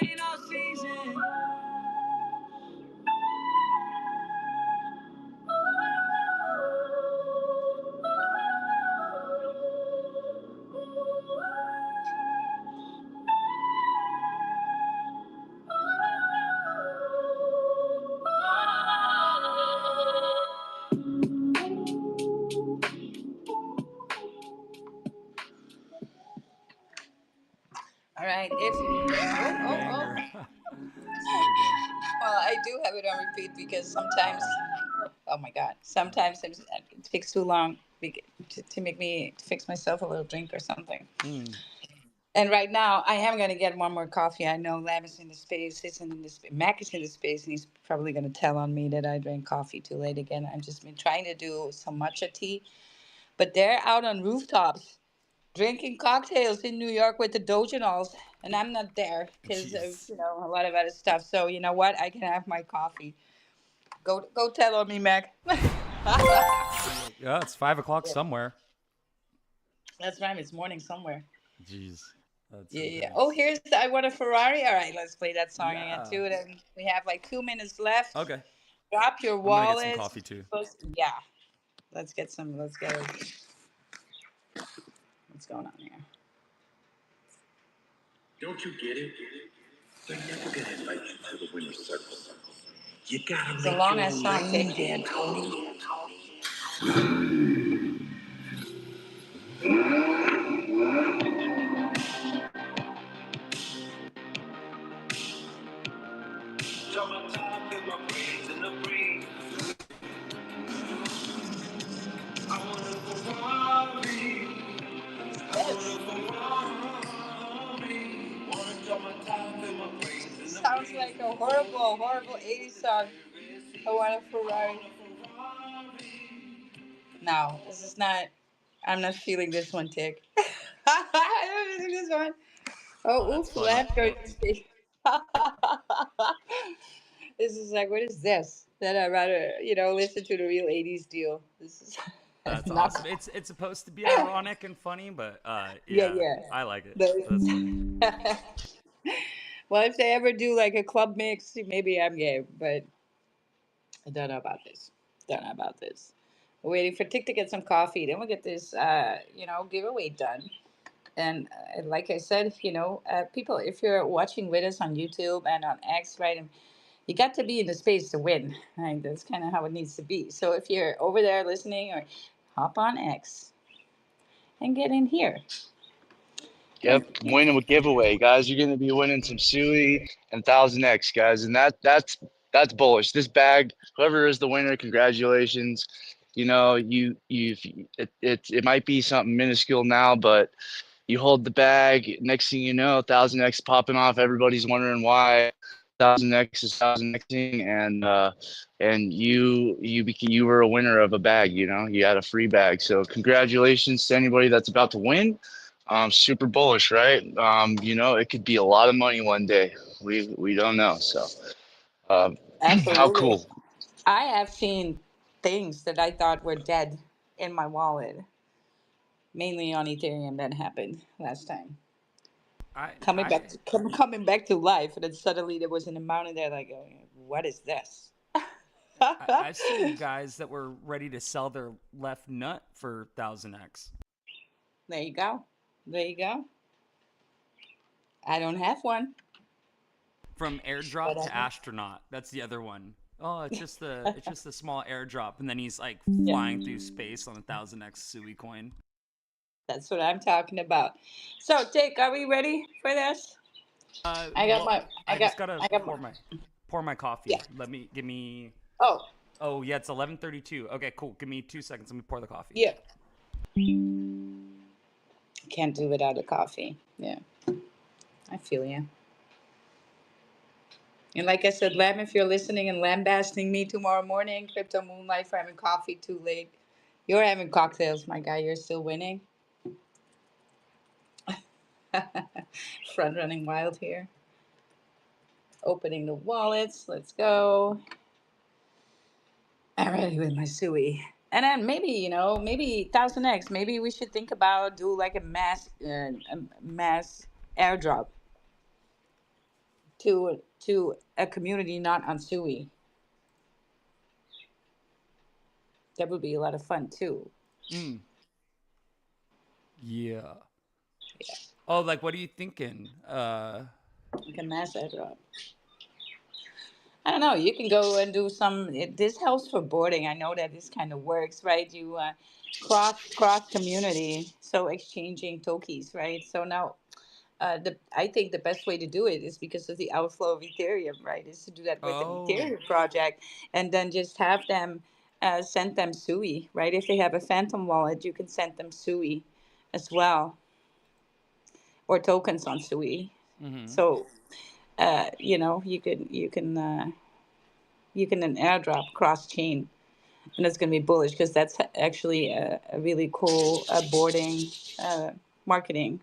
ain't all season. All right. Banger. So good. Well, I do have it on repeat because sometimes, oh my God, sometimes it takes too long to make me to fix myself a little drink or something. Mm. And right now, I am going to get one more coffee. I know Lam is in the space, Mac is in the space, and he's probably going to tell on me that I drank coffee too late again. I've just been trying to do some matcha tea, but they're out on rooftops drinking cocktails in New York with the Dojanals, and I'm not there because of Jeez. a lot of other stuff. So you know what? I can have my coffee. Go tell on me, Mac. Yeah, it's 5 o'clock Yeah, somewhere. that's right. It's morning somewhere. Jeez. That's Yeah, yeah. Oh, intense. here's I Want a Ferrari. All right, let's play that song again Yeah. too. Then we have like 2 minutes left. Okay. Drop your I'm gonna get some wallet. coffee too. Yeah, let's get some. Let's get it. What's going on here? Don't you get it? They're never gonna invite you to the winner's circle. You gotta It's a make long your ass own song, lane, Tick. Dan Tony. Summertime, get my brains in the breeze. I want a Ferrari. I want This a Ferrari. Want a summertime, get my brains in the sounds breeze. like a horrible, horrible 80s song. I Want a Ferrari. No, this is not. I'm not feeling this one, Tick. I don't feel this one. Oh, Oh, that's oops, funny. left going to speak. This is like, what is this? Then I'd rather, listen to the real 80s deal. This is That's not. awesome. It's supposed to be ironic and funny, but Yeah, yeah, yeah. I like it. That's funny. The- well, if they ever do like a club mix, maybe I'm game, but I don't know about this. Don't know about this. We're waiting for Tick to get some coffee. Then we'll get this, giveaway done. And like I said, people, if you're watching with us on YouTube and on X, right, and you got to be in the space to win. Right? That's kind of how it needs to be. So if you're over there listening, or hop on X and get in here. Yep, winning a giveaway, guys. You're gonna be winning some Suey and 1000X, guys, and that's bullish. This bag, whoever is the winner, congratulations. You know, it might be something minuscule now, but you hold the bag. Next thing you know, 1000X popping off. Everybody's wondering why 1000X is 1000Xing, and you were a winner of a bag. You know, you had a free bag. So congratulations to anybody that's about to win. Super bullish, right? You know, it could be a lot of money one day. We don't know. So, um, how Absolutely. cool. I have seen things that I thought were dead in my wallet, mainly on Ethereum. That happened last time. I Coming back I to coming back to life, and then suddenly there was an amount in there like, going, what is this? I've seen guys that were ready to sell their left nut for 1000X. There you go. There you go. I don't have one, From but airdrop I to know. astronaut. That's the other one. Oh, it's just a small airdrop, and then he's like Yeah, flying through space on a 1000X Sui coin. that's what I'm talking about. So, Dick, are we ready for this? I got Well, my, I just gotta I got my, pour my yeah. coffee. Give me. Oh, Oh yeah, it's 11:32. Okay, cool. Give me 2 seconds. Let me pour the coffee. yeah. Can't do without a coffee. Yeah, I feel you. And like I said, Lamb, if you're listening and lambasting me tomorrow morning, Crypto Moonlight, for having coffee too late, you're having cocktails, my guy. You're still winning. Front running wild here. Opening the wallets. Let's go. I'm ready with my Sui. And then maybe, maybe 1000X. Maybe we should think about do like a mass airdrop to a community not on Sui. That would be a lot of fun too. Mm, yeah. Yeah, Oh, like what are you thinking? like a mass airdrop. I don't know. You can go and do some. This helps for boarding. I know that this kind of works, right? You cross community, so exchanging tokens, right? So now, I think the best way to do it is because of the outflow of Ethereum, right? Is to do that with an Oh. Ethereum project, and then just have them send them Sui, right? If they have a Phantom wallet, you can send them Sui as well, or tokens on Sui. Mm-hmm. So you can then airdrop cross chain, and it's going to be bullish because that's actually a really cool boarding marketing.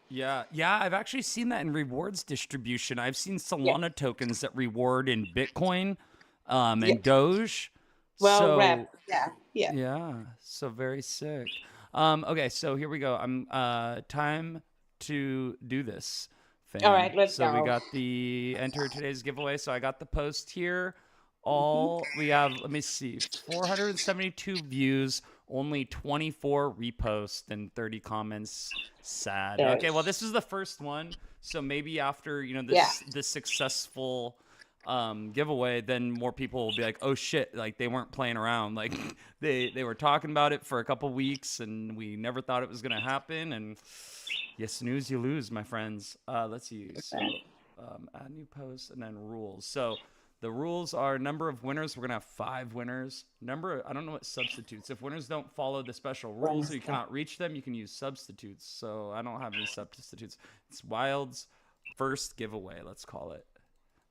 Yeah, yeah, I've actually seen that in rewards distribution. I've seen Yeah. Solana tokens that reward in Bitcoin, Yeah. and Doge. Well, So wrap. Yeah. Yeah. yeah, so very sick. Okay, so here we go. I'm time to do this, All fam. right. Let's So we go. got the enter today's giveaway. So I got the post here. Hmm. All we have, let me see, 472 views, only 24 reposts and 30 comments. Sad. Okay, well Yes. this is the first one. So maybe after, Yeah. this successful giveaway, then more people will be like, oh shit, like they weren't playing around, like they were talking about it for a couple weeks and we never thought it was gonna happen, and you snooze you lose, my friends. Let's see. So add new posts and then rules. So the rules are number of winners. We're gonna have 5 winners. I don't know what substitutes. If winners don't follow the special rules or you Wednesday. cannot reach them, you can use substitutes. So I don't have any substitutes. It's Wild's first giveaway, let's call it.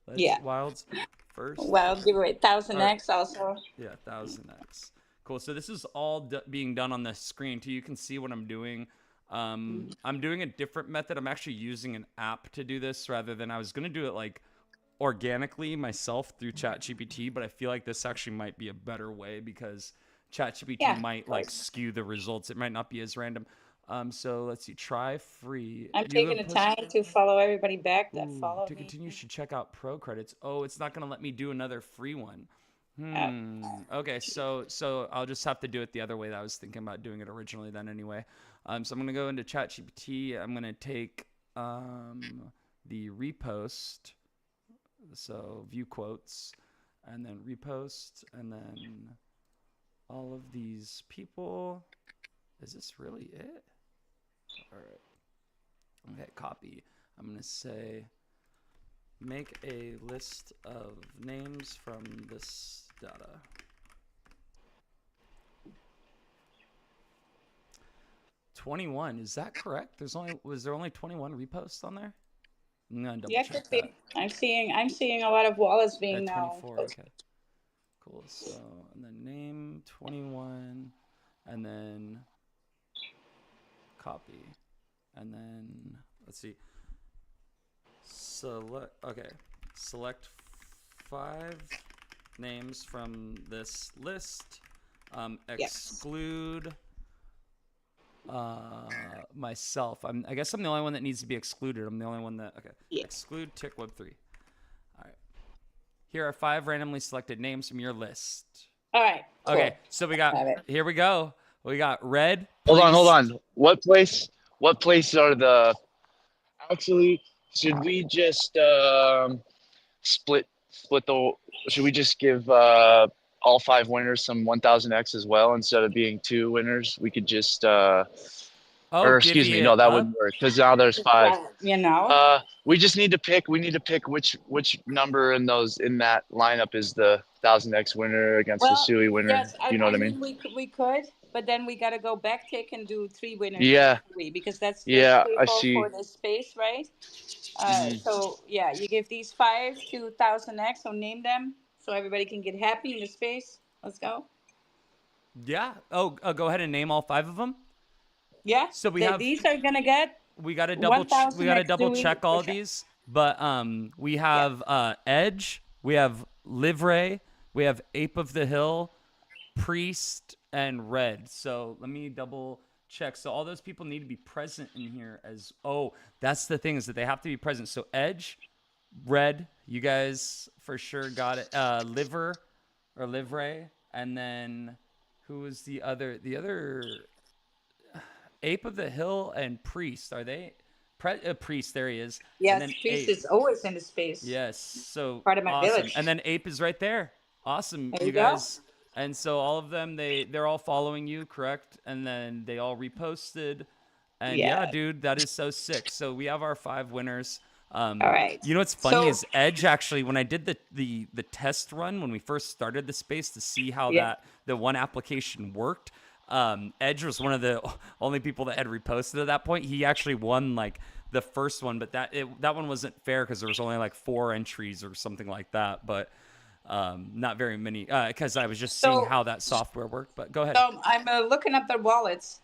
Let's Yeah. Wild's first Well, give giveaway. away All right. 1000X also. Yeah, 1000X. Cool. So this is all being done on the screen too. You can see what I'm doing. I'm doing a different method. I'm actually using an app to do this rather than I was going to do it like organically myself through ChatGPT, but I feel like this actually might be a better way because ChatGPT Yeah. might Of like course. skew the results. It might not be as random. So let's see. Try free. I'm You taking have the posted. time to follow everybody back that Ooh, follow to me. continue, you should check out pro credits. Oh, it's not gonna let me do another free one. Uh, Okay, so I'll just have to do it the other way that I was thinking about doing it originally. Then anyway, so I'm gonna go into ChatGPT. I'm gonna take the repost. So view quotes, and then repost, and then all of these people. Is this really it? All right. Okay, copy. I'm gonna say make a list of names from this data. 21, is that correct? Was there only 21 reposts on there? I'm gonna double yeah, check could that. be. I'm seeing a lot of wallets being At now. 24, okay. Cool. So, and then name 21, and then copy, and then let's see. Select 5 names from this list. Yes. Exclude myself. I guess I'm the only one that needs to be excluded. I'm the only one that, okay. Yeah. Exclude Tic Web 3. All right. Here are 5 randomly selected names from your list. All right. Cool. Okay, so Have it. here we go. We got Red. Hold on. Priest. What place are the, actually, should we just split the, should we just give all 5 winners some 1000X as well instead of being 2 winners? We could just Oh, or excuse divvy me, it no, that up. wouldn't work because now there's 5. We just need to pick. We need to pick which number in that lineup is the 1000X winner against the Well, Sui winner. yes. I, You know I what I mean? mean, we could. but then we got to go back tick and do three winners Yeah, eventually because that's the yeah, I table see. for the space, right? Hmm. So yeah, you give these five to 1000x, so name them so everybody can get happy in the space. Let's go. Yeah. Oh, go ahead and name all five of them. Yeah, So we have these are gonna get we got to 1000x double Dewey check for all of sure. these, but we Yeah. have Edge, we have Livray, we have Ape of the Hill, Priest, and Red. So let me double check. So all those people need to be present in here as that's the thing, is that they have to be present. So Edge, Red, you guys for sure got it. Liver or Livray, and then who was the other Ape of the Hill and Priest? Are they Priest? There he is, and Yes, then priest Ape. is always in the space. Yes, so Part of my awesome. village. And then Ape is right there. Awesome, There you you go. guys. And so all of them, they're all following you, correct? And then they all reposted. And yeah, Yeah. dude, that is so sick. So we have our five winners. All right. You know what's funny So is Edge actually, when I did the test run when we first started the space to see how yeah. the one application worked, Edge was one of the only people that had reposted at that point. He actually won like the first one, but that one wasn't fair because there was only like 4 entries or something like that. But not very many because I was just seeing So how that software worked. But go ahead. I'm looking up their wallets.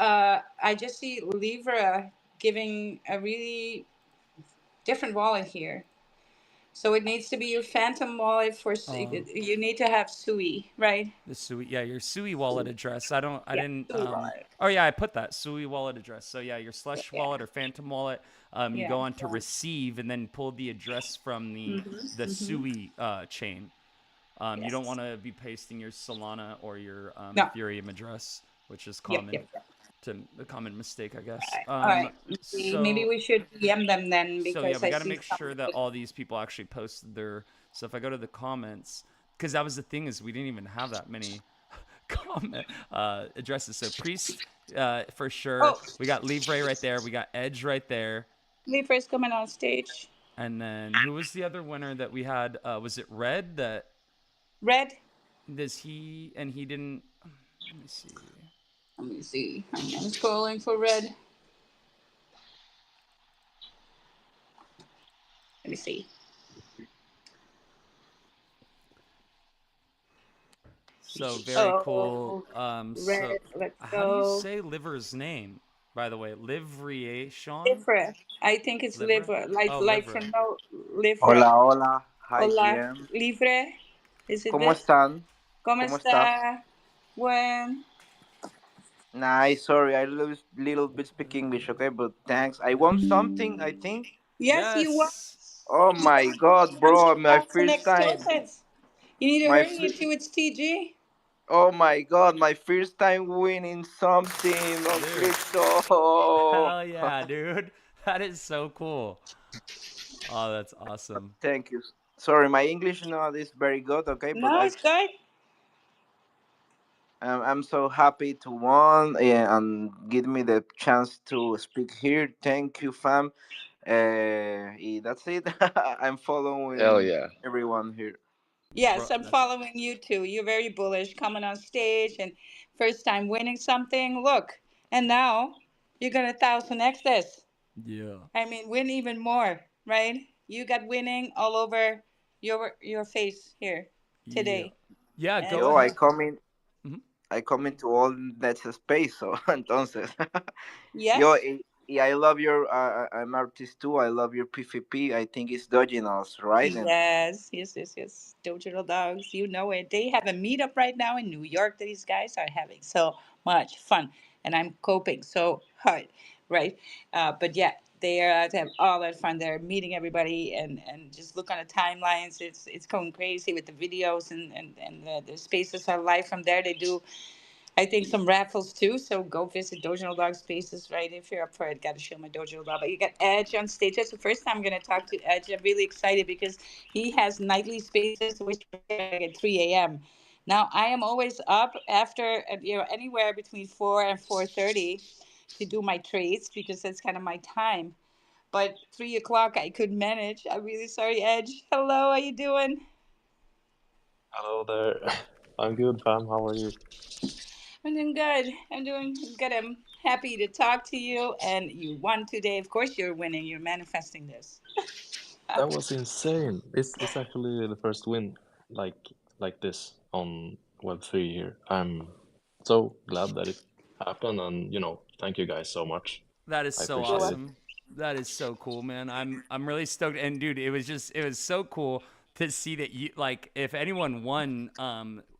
I just see Livra giving a really different wallet here. So it needs to be your phantom wallet for. You need to have Sui, right? The Sui, yeah, your Sui wallet address. I Yeah, didn't. Sui wallet. Oh yeah, I put that Sui wallet address. So yeah, your Yeah, Slush yeah, wallet or Phantom wallet. You yeah. go on to receive and then pull the address from the Sui chain. You don't Yes. want to be pasting your Solana or your No. Ethereum address, which is Yep, common yep, yep. to a common mistake, I All guess. right. All right. Maybe So we should DM them then so yeah, because we I got to see make some. sure that all these people actually posted their. So if I go to the comments, because that was the thing, is we didn't even have that many comment addresses. So Priest, for sure. Oh, We got Livre right there. We got Edge right there. Libra coming on stage. And then who was the other winner that we had? Was it Red? That Red. does he and he didn't. Let me see. Let me see. I'm scrolling for red. Let me see. So very cool. Oh, So red. Let's how do you go. say Liver's name? By the way, Livriation? Livra. I think it's Livra? Livra. Oh, Like Livra. from no Livra. Hola, hola. Hi, Hola, GM. Livre. Is it ¿Cómo this? están? ¿Cómo ¿Cómo estás? está? When? Nice. Sorry, I little bit speak English, okay? But thanks. I won something, I think. Yes, you won. Yes. Oh You my won God, bro! My 100,000 first X time. tokens. You need to My hurry fir- into its TG. Oh my God, my first time winning something on Dude. crypto. Hell yeah, dude. That is so cool. Oh, that's awesome. Thank you. Sorry, my English not is very good, okay? But No, it's good. I'm so happy to won and give me the chance to speak here. Thank you, fam. That's it. I'm Hell following yeah. everyone here. Bro, Yes, I'm that's following you too. You're very bullish, coming on stage and first time winning something. Look, and now you're gonna 1000x this. yeah. I mean, win even more, right? You got winning all over your face here Yeah. today. Yeah, And go Yo, I ahead. come in. Mhm. I come into all that space. So, entonces, yo, yes, I love your. I'm artist too. I love your PvP. I think it's dodging us, right? And yes. Digital dogs, you know it. They have a meetup right now in New York that these guys are having so much fun, and I'm coping so hard, right? But yeah, they are to have all that fun. They're meeting everybody, and just look on the timelines. It's going crazy with the videos and the spaces are live from there. They do I think some raffles too. So go visit Dojo Dog Spaces, right? If you're up for it, got to show my Dojo Dog. But you got Edge on stage. That's the first time I'm going to talk to Edge. I'm really excited because he has nightly spaces, which are like at 3 a.m. Now I am always up after anywhere between 4 and 4:30 to do my trades because that's kind of my time. But 3 o'clock I could manage. I'm really sorry, Edge. Hello, how you doing? Hello there. I'm good, Pam. How are you? I'm doing good. I'm doing good. I'm happy to talk to you. And you won today. Of course, you're winning. You're manifesting this. That was insane. It's actually the first win like like this on Web3 here. I'm so glad that it happened, and thank you guys so much. That is I so You're appreciate it. welcome. awesome. That is so cool, man. I'm really stoked. And dude, it was so cool to see that you like if anyone won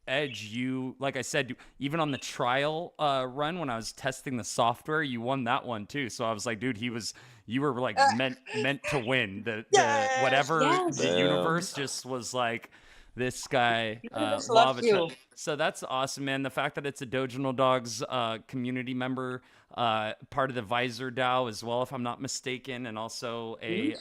Edge, you like I said, even on the trial run when I was testing the software, you won that one too. So I was like, dude, you were like meant to win. The Yes, whatever the yes. Damn. universe just was like this guy Universe law loves of attraction. you. So that's awesome, man. The fact that it's a Dojo Dogs community member, part of the Visor DAO as well, if I'm not mistaken, and also a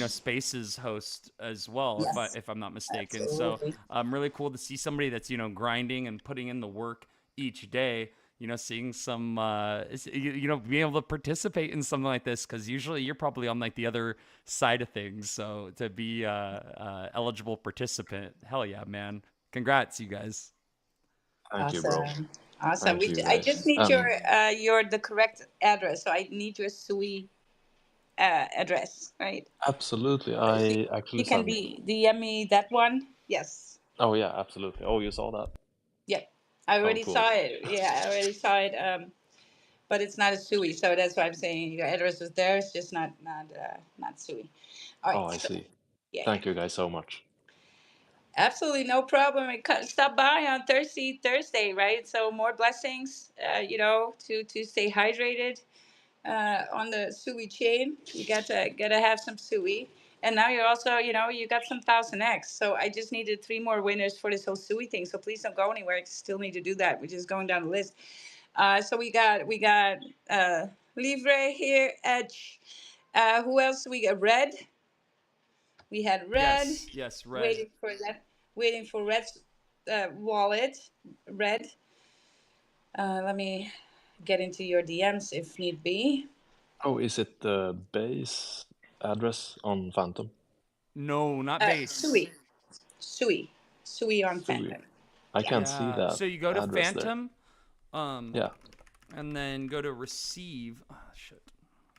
Spaces host as well, Yes, if I'm not mistaken. So absolutely. really cool to see somebody that's grinding and putting in the work each day. Seeing some, being able to participate in something like this, because usually you're probably on like the other side of things. So to be eligible participant, hell yeah, man! Congrats, you guys. Thank you, bro. Awesome. Awesome. Thank you I guys. just need your the correct address. So I need your SUI address, right? Absolutely. So I actually you can sent. be DM me that one. Yes. Oh yeah, absolutely. Oh, you saw that? Yep. I Oh, already cool. saw it. Yeah, I already saw it. But it's not a SUI, so that's why I'm saying your address was there. It's just not SUI. All Oh, right. I So see. yeah, yeah. Thank you guys so much. Absolutely no problem. Stop by on Thursday, right? So more blessings, to stay hydrated on the sui chain. You gotta have some sui. And now you're also, you got some 1000X. So I just needed three more winners for this whole sui thing. So please don't go anywhere. I still need to do that. We're just going down the list. So we got Livre here, Edge. Who else? We got Red. We had Red. Yes, Red. Waiting for that. Waiting for Red's wallet. Red. Let me get into your DMs if need be. Oh, is it the base address on Phantom? No, not base. Sui. Sui. Sui on Sui. Phantom. I Yeah. can't see Yeah. that So you go to address there. Phantom, um, Yeah. and then go to receive. Oh, shit.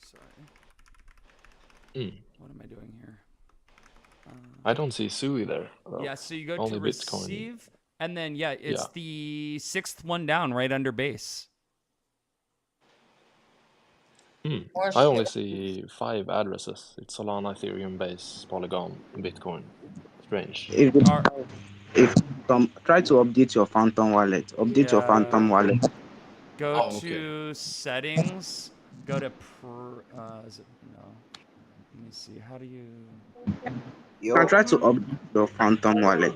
Sorry. Mm. What am I doing here? I don't see Sui there though. Yeah. So you go to Only Bitcoin. receive, and then yeah, it's Yeah. the sixth one down, right under base. Mm. Or I only shit. see 5 addresses. It's Solana, Ethereum, Base, Polygon, Bitcoin. Strange. If you Are if try to update your Phantom wallet, update your Phantom yeah. wallet. Go Oh, okay. to settings. Go to is it no? Let me see. How do you? You can Yo, try to update your Phantom wallet.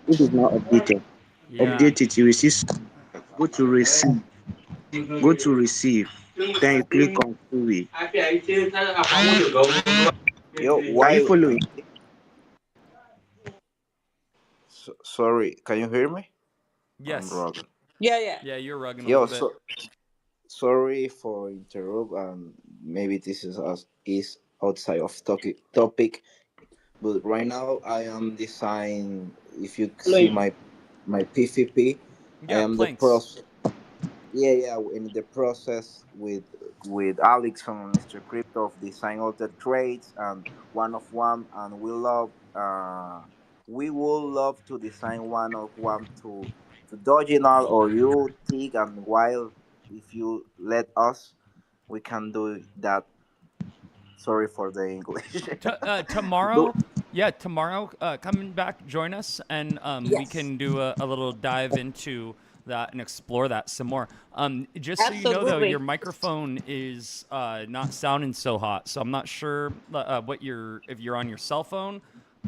If it's not updated, Yeah. update it. You will see. Go to receive. Go to receive. Then you click on Sui. yo, Are you while following? sorry, can you hear me? I'm Yes. Robin. Yeah, yeah. Yeah, you're rugging a Yo, little bit. so sorry for interrupt, and maybe this is outside of topic, but right now I am design. If you see Following. my PVP, I Yeah, am the planks. pros. Yeah, yeah, in the process with Alex from Mr. Crypto of design all the trades and one of one, and we will love to design one of one to Doginal or you Tig and while if you let us, we can do that. Sorry for the English. Do- Tomorrow, yeah, tomorrow, coming back, join us, and we Yes. can do a little dive into that and explore that some more. Just so you know, though, your Absolutely. microphone is not sounding so hot, so I'm not sure if you're on your cell phone.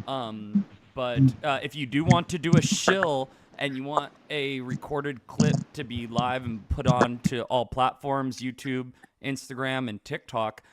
But if you do want to do a shill and you want a recorded clip to be live and put on to all platforms, YouTube, Instagram, and TikTok,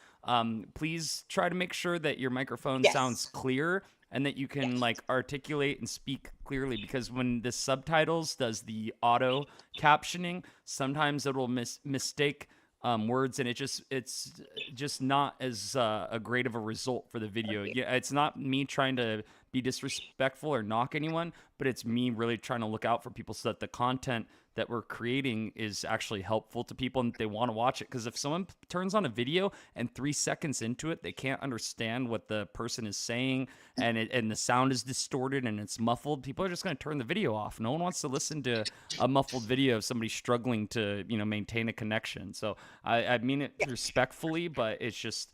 please try to make sure that your microphone sounds Yes. clear and that you can Yes. like articulate and speak clearly, because when the subtitles does the auto captioning, sometimes it'll mistake words, and it's just not as a great of a result for the video. Yeah, it's not me trying to be disrespectful or knock anyone, but it's me really trying to look out for people so that the content that we're creating is actually helpful to people and they want to watch it. Because if someone turns on a video and 3 seconds into it, they can't understand what the person is saying and the sound is distorted and it's muffled, people are just going to turn the video off. No one wants to listen to a muffled video of somebody struggling to, maintain a connection. So I mean it respectfully, but it's just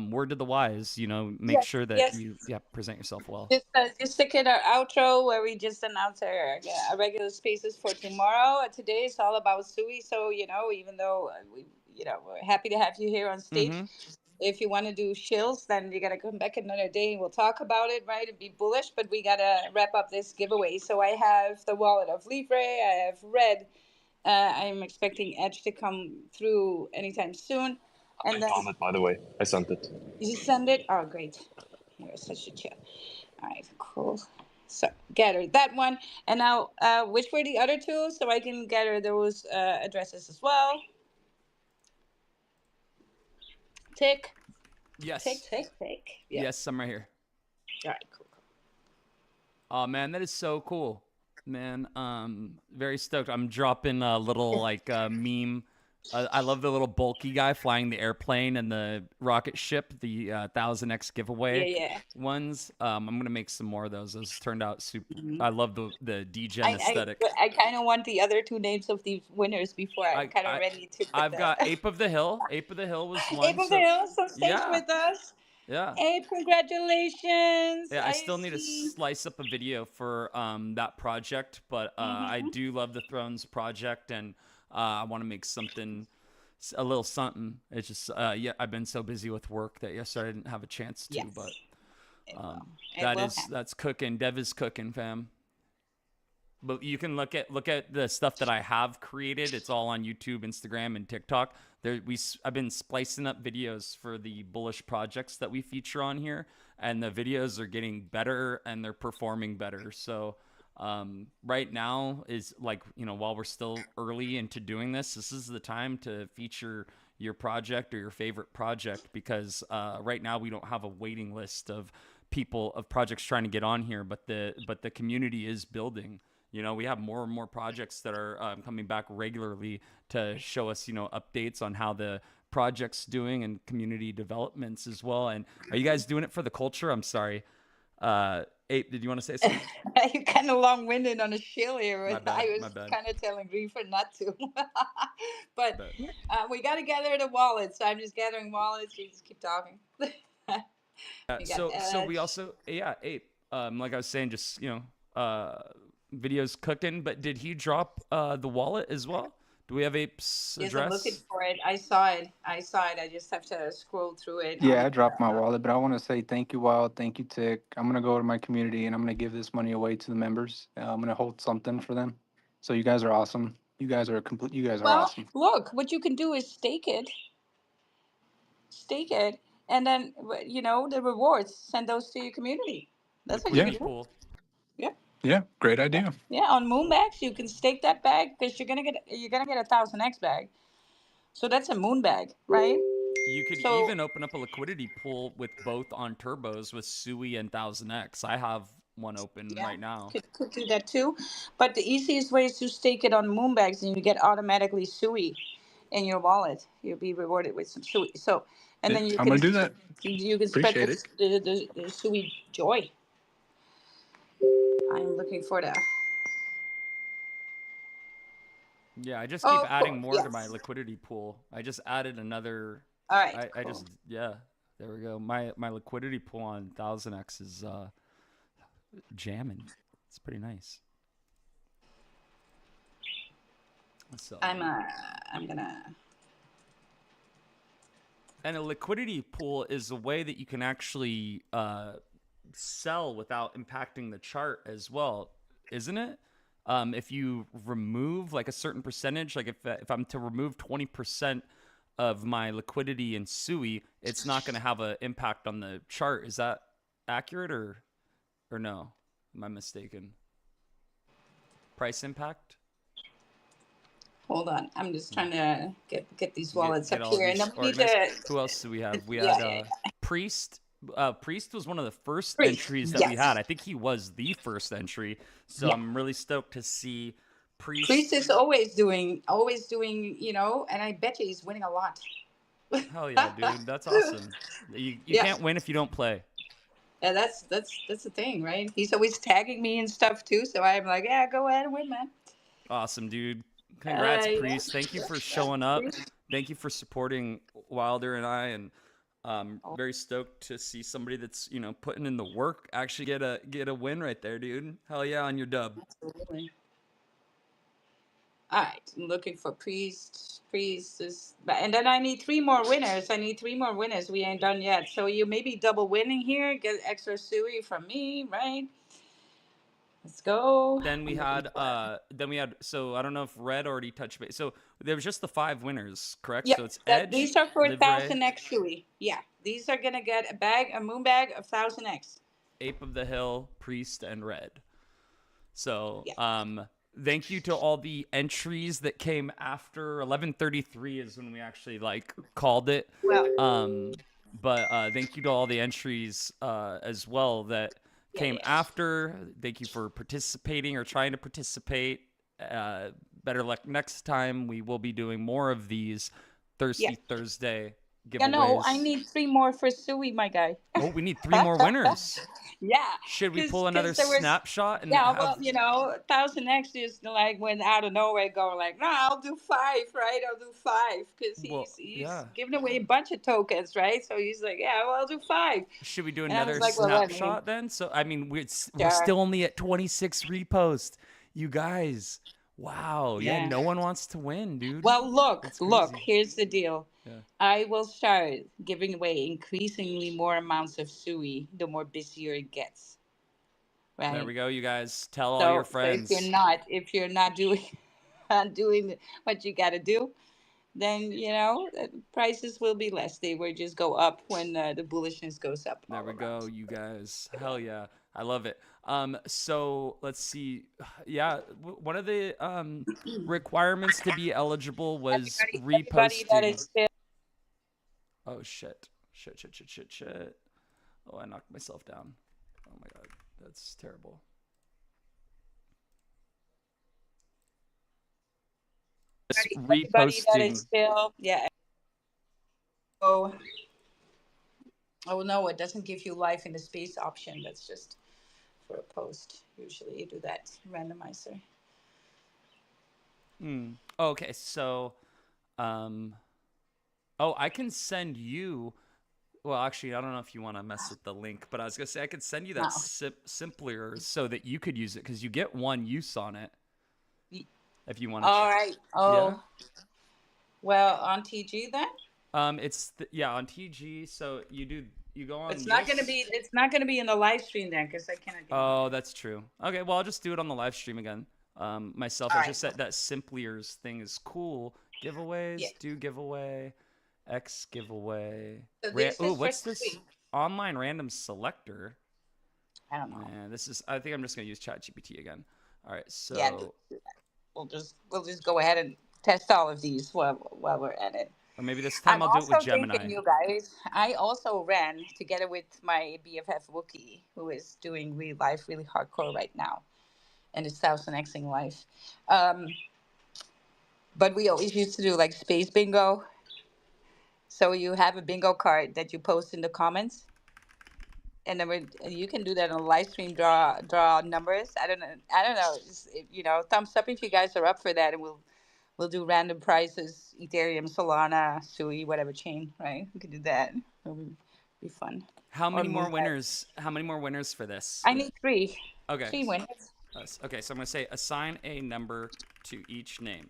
word to the wise, make Yes, sure that yes. you present yourself well. Just stick in our outro where we just announce our regular spaces for tomorrow. Today is all about Sui, so even though we're happy to have you here on stage. Mm-hmm. If you want to do shills, then you gotta come back another day and we'll talk about it, right? And be bullish, but we gotta wrap up this giveaway. So I have the wallet of Libre. I have Red. I'm expecting Edge to come through anytime soon. And I found it, by the way. I sent it. you send it? Oh, great. You're such a chill. All right, cool. So gather that one. And now, which were the other two? So I can gather those addresses as well. Tick. Yes. Tick. Yeah. Yes, I'm right here. All right, cool. Oh man, that is so cool, man. Very stoked. I'm dropping a little meme. I love the little bulky guy flying the airplane and the rocket ship, the 1000X giveaway ones. I'm gonna make some more of those. Those turned out super. I love the DGen aesthetic. I kind of want the other two names of these winners before I'm kind of ready to. I've got Ape of the Hill. Ape of the Hill was one. Ape of the Hill on stage with us. Yeah. Ape, congratulations. Yeah, I still need to slice up a video for that project, but I do love the Thrones project, and I want to make something, a little something. It's just, I've been so busy with work that yesterday I didn't have a chance to, but that's cooking. Dev is cooking, fam. But you can look at the stuff that I have created. It's all on YouTube, Instagram, and TikTok. I've been splicing up videos for the bullish projects that we feature on here, and the videos are getting better and they're performing better. So right now is while we're still early into doing this is the time to feature your project or your favorite project, because right now we don't have a waiting list of projects trying to get on here, but the community is building. We have more and more projects that are coming back regularly to show us, updates on how the project's doing and community developments as well. And are you guys doing it for the culture? I'm sorry. Ape, did you want to say something? You're kind of long-winded on a shill here. My bad, I was kind of telling Reefer not to. But we got to gather the wallets. So I'm just gathering wallets. You just keep talking. So we also, Ape, like I was saying, just, videos cooking, but did he drop the wallet as well? Do we have Ape's address? Yes, I'm looking for it. I saw it. I just have to scroll through it. Yeah, I dropped my wallet, but I want to say thank you, Wild. Thank you, Tick. I'm going to go to my community and I'm going to give this money away to the members. I'm going to hold something for them. So you guys are awesome. You guys are awesome. Look, what you can do is stake it, and then the rewards, send those to your community. That's what you can do. Yeah, great idea. Yeah, on Moonbags you can stake that bag because you're gonna get a 1000X bag. So that's a moon bag, right? You could even open up a liquidity pool with both on turbos with Sui and 1000X. I have one open right now. Could do that too. But the easiest way is to stake it on Moonbags and you get automatically Sui in your wallet. You'll be rewarded with some Sui. So and then I'm gonna do that. You can spread the Sui joy. I'm looking for that. Yeah, I just keep adding more to my liquidity pool. I just added another. All right. I just there we go. My liquidity pool on 1000X is jamming. It's pretty nice. So I'm gonna. And a liquidity pool is a way that you can actually sell without impacting the chart as well, isn't it? If you remove like a certain percentage, like if I'm to remove 20% of my liquidity in Sui, it's not going to have an impact on the chart. Is that accurate or no? Am I mistaken? Price impact? Hold on, I'm just trying to get these wallets up here. And then we need to... Who else do we have? We had Priest, Priest was one of the first Priest, entries that we yes. had. I think he was the first entry. So Yeah. I'm really stoked to see Priest. Priest is always doing, you know, and I bet you he's winning a lot. Hell yeah, dude. That's awesome. You Yeah. can't win if you don't play. Yeah, that's the thing, right? He's always tagging me and stuff too, so I'm like, yeah, go ahead and win, man. Awesome, dude. Congrats, Yeah. Priest. Thank you for showing up. Thank you for supporting Wilder and I, and very stoked to see somebody that's, you know, putting in the work actually get a win right there, dude. Hell yeah on your dub. Absolutely. All right, I'm looking for Priest. Priest is, and then I need three more winners. I need three more winners. We ain't done yet. So you may be double winning here. Get extra Sui from me, right? Let's go. Then we had so I don't know if Red already touched base. So there was just the 5 winners, correct? Yep. So it's That Edge, these are for Live Ray, 1,000x Sui. Yeah, these are gonna get a moon bag of 1,000x. Ape of the Hill, Priest, and Red. So Yeah. thank you to all the entries that came after 11:33 is when we actually like called it. Well, But thank you to all the entries as well that came after. Thank you for participating or trying to participate. Better luck next time. We will be doing more of these Thirsty Thursday giveaways. Yeah, no, I need three more for Sui, my guy. Oh, we need 3 more winners. Yeah. Should we pull another there was, snapshot and yeah, have... well, you know, 1,000x just like went out of nowhere going like, no, I'll do 5, right? I'll do 5 because he's giving away a bunch of tokens, right? So he's like, yeah, well, I'll do 5. Should we do And I another was like, well, let me. snapshot then? So I mean, we're still only at 26 reposts, you guys. Wow. Yeah. No one wants to win, dude. Well, look. Here's the deal. Yeah. I will start giving away increasingly more amounts of Sui the more busier it gets. Right. There we go, you guys. Tell all your friends. So if you're not doing what you got to do, then you know prices will be less. They will just go up when the bullishness goes up. There we go, you guys. Hell yeah, I love it. So let's see. Yeah, one of the requirements to be eligible was reposting. Oh shit! Oh, I knocked myself down. Oh my god, that's terrible. Reposting. Oh no, it doesn't give you life in the space option. That's just for a post. Usually you do that randomizer. Okay, so oh, I can send you. Well, actually, I don't know if you want to mess with the link, but I was gonna say I could send you that simpler so that you could use it because you get one use on it. If you want to. All right. Oh. Yeah? Well, on TG then. It's on TG. So you go on. It's not gonna be in the live stream then because I cannot. Oh, that's true. Okay, well I'll just do it on the live stream again. Myself. I just said that Simplier's thing is cool. Giveaways. Yeah. Do giveaway. X giveaway. So what's this? Online random selector. I don't know. Man, I think I'm just gonna use ChatGPT again. All right, so yeah, we'll just go ahead and test all of these while we're at it. Or maybe this time I'll do it with Gemini. You guys, I also ran together with my BFF Wookie, who is doing really hardcore right now, and is 1,000xing life. But we always used to do like space bingo. So you have a bingo card that you post in the comments, and then you can do that on a live stream. Draw numbers. I don't know. You know, thumbs up if you guys are up for that, and we'll do random prizes: Ethereum, Solana, Sui, whatever chain. Right? We could do that. It'll be fun. How many more winners? How many more winners for this? I need 3. Okay. 3 winners. Okay, so I'm gonna say assign a number to each name.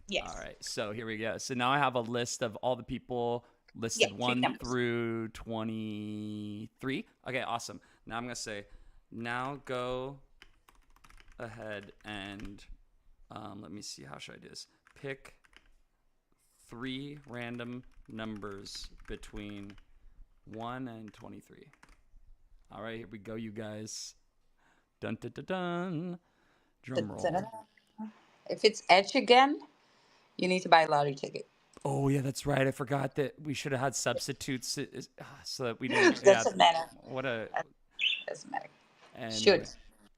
Yes. All right, so here we go. So now I have a list of all the people listed 1 through 23. Okay, awesome. Now I'm going to say, now go ahead and, let me see, how should I do this? Pick 3 random numbers between 1 and 23. All right, here we go, you guys. Dun, dun, dun, dun. Drum roll. If it's Edge again, you need to buy a lottery ticket. Oh yeah, that's right. I forgot that we should have had substitutes so that we didn't. Yeah, Doesn't matter. what a Doesn't matter. anyway. Should.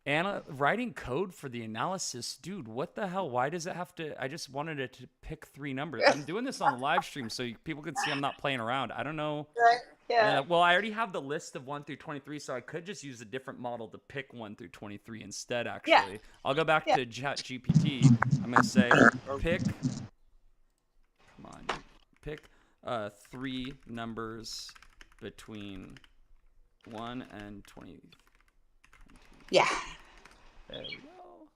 Anna, writing code for the analysis, dude. What the hell? Why does it have to? I just wanted it to pick 3 numbers. I'm doing this on the live stream so people can see I'm not playing around. I don't know. Right? Yeah. Well, I already have the list of 1 through 23, so I could just use a different model to pick 1 through 23 instead. Yeah. Actually, I'll go back Yeah. to ChatGPT. I'm gonna say pick. Come on, dude. Pick 3 numbers between 1 and 20. Yeah. There we go.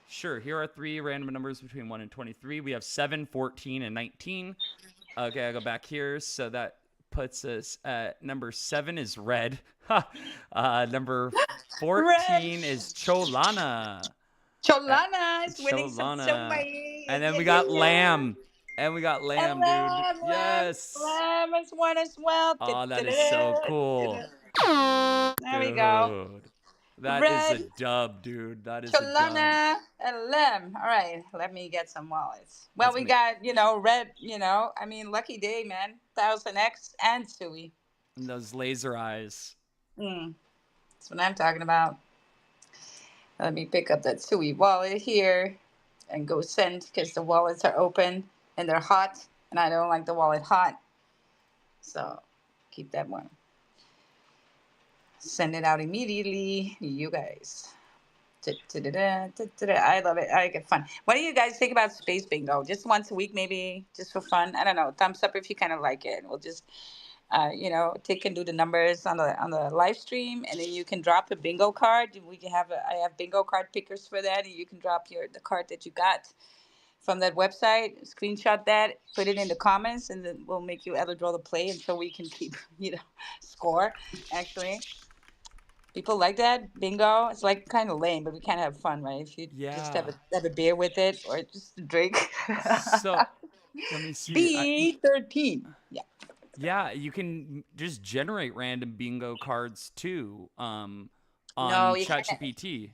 Sure, here are 3 random numbers between 1 and 23. We have 7, 14, and 19. Okay, I'll go back here. So that puts us at number 7 is red. Number 14 Red. is Cholana. Cholana is winning some Cholana. money. And then Yeah, we yeah, got yeah. Lamb. And we got And Lamb, dude. Lamb, Lamb, Yes. Lamb is one as well. Oh, that is so cool. There we go. Dude. That is a Red, dub, dude. That is a dub. Cholana, and Lamb. All right, let me get some wallets. Well, That's we me. got, red, I mean, lucky day, man. 1000X and Suey. And those laser eyes. That's what I'm talking about. Let me pick up that Suey wallet here and go send because the wallets are open and they're hot, and I don't like the wallet hot. So keep that one. Send it out immediately, you guys. I love it. I get fun. What do you guys think about Space Bingo? Just once a week, maybe, just for fun. I don't know. Thumbs up if you kind of like it. We'll just, Tick can do the numbers on the live stream, and then you can drop a bingo card. We can have I have bingo card pickers for that, and you can drop the card that you got from that website. Screenshot that, put it in the comments, and then we'll make you eligible to play, and so we can keep score. Actually, people like that bingo. It's like kind of lame, but we kind of have fun, right? If you just Yeah. have a beer with it or just a drink. So, let me see. B13. Yeah. Yeah, you can just generate random bingo cards too No, on you can't. ChatGPT.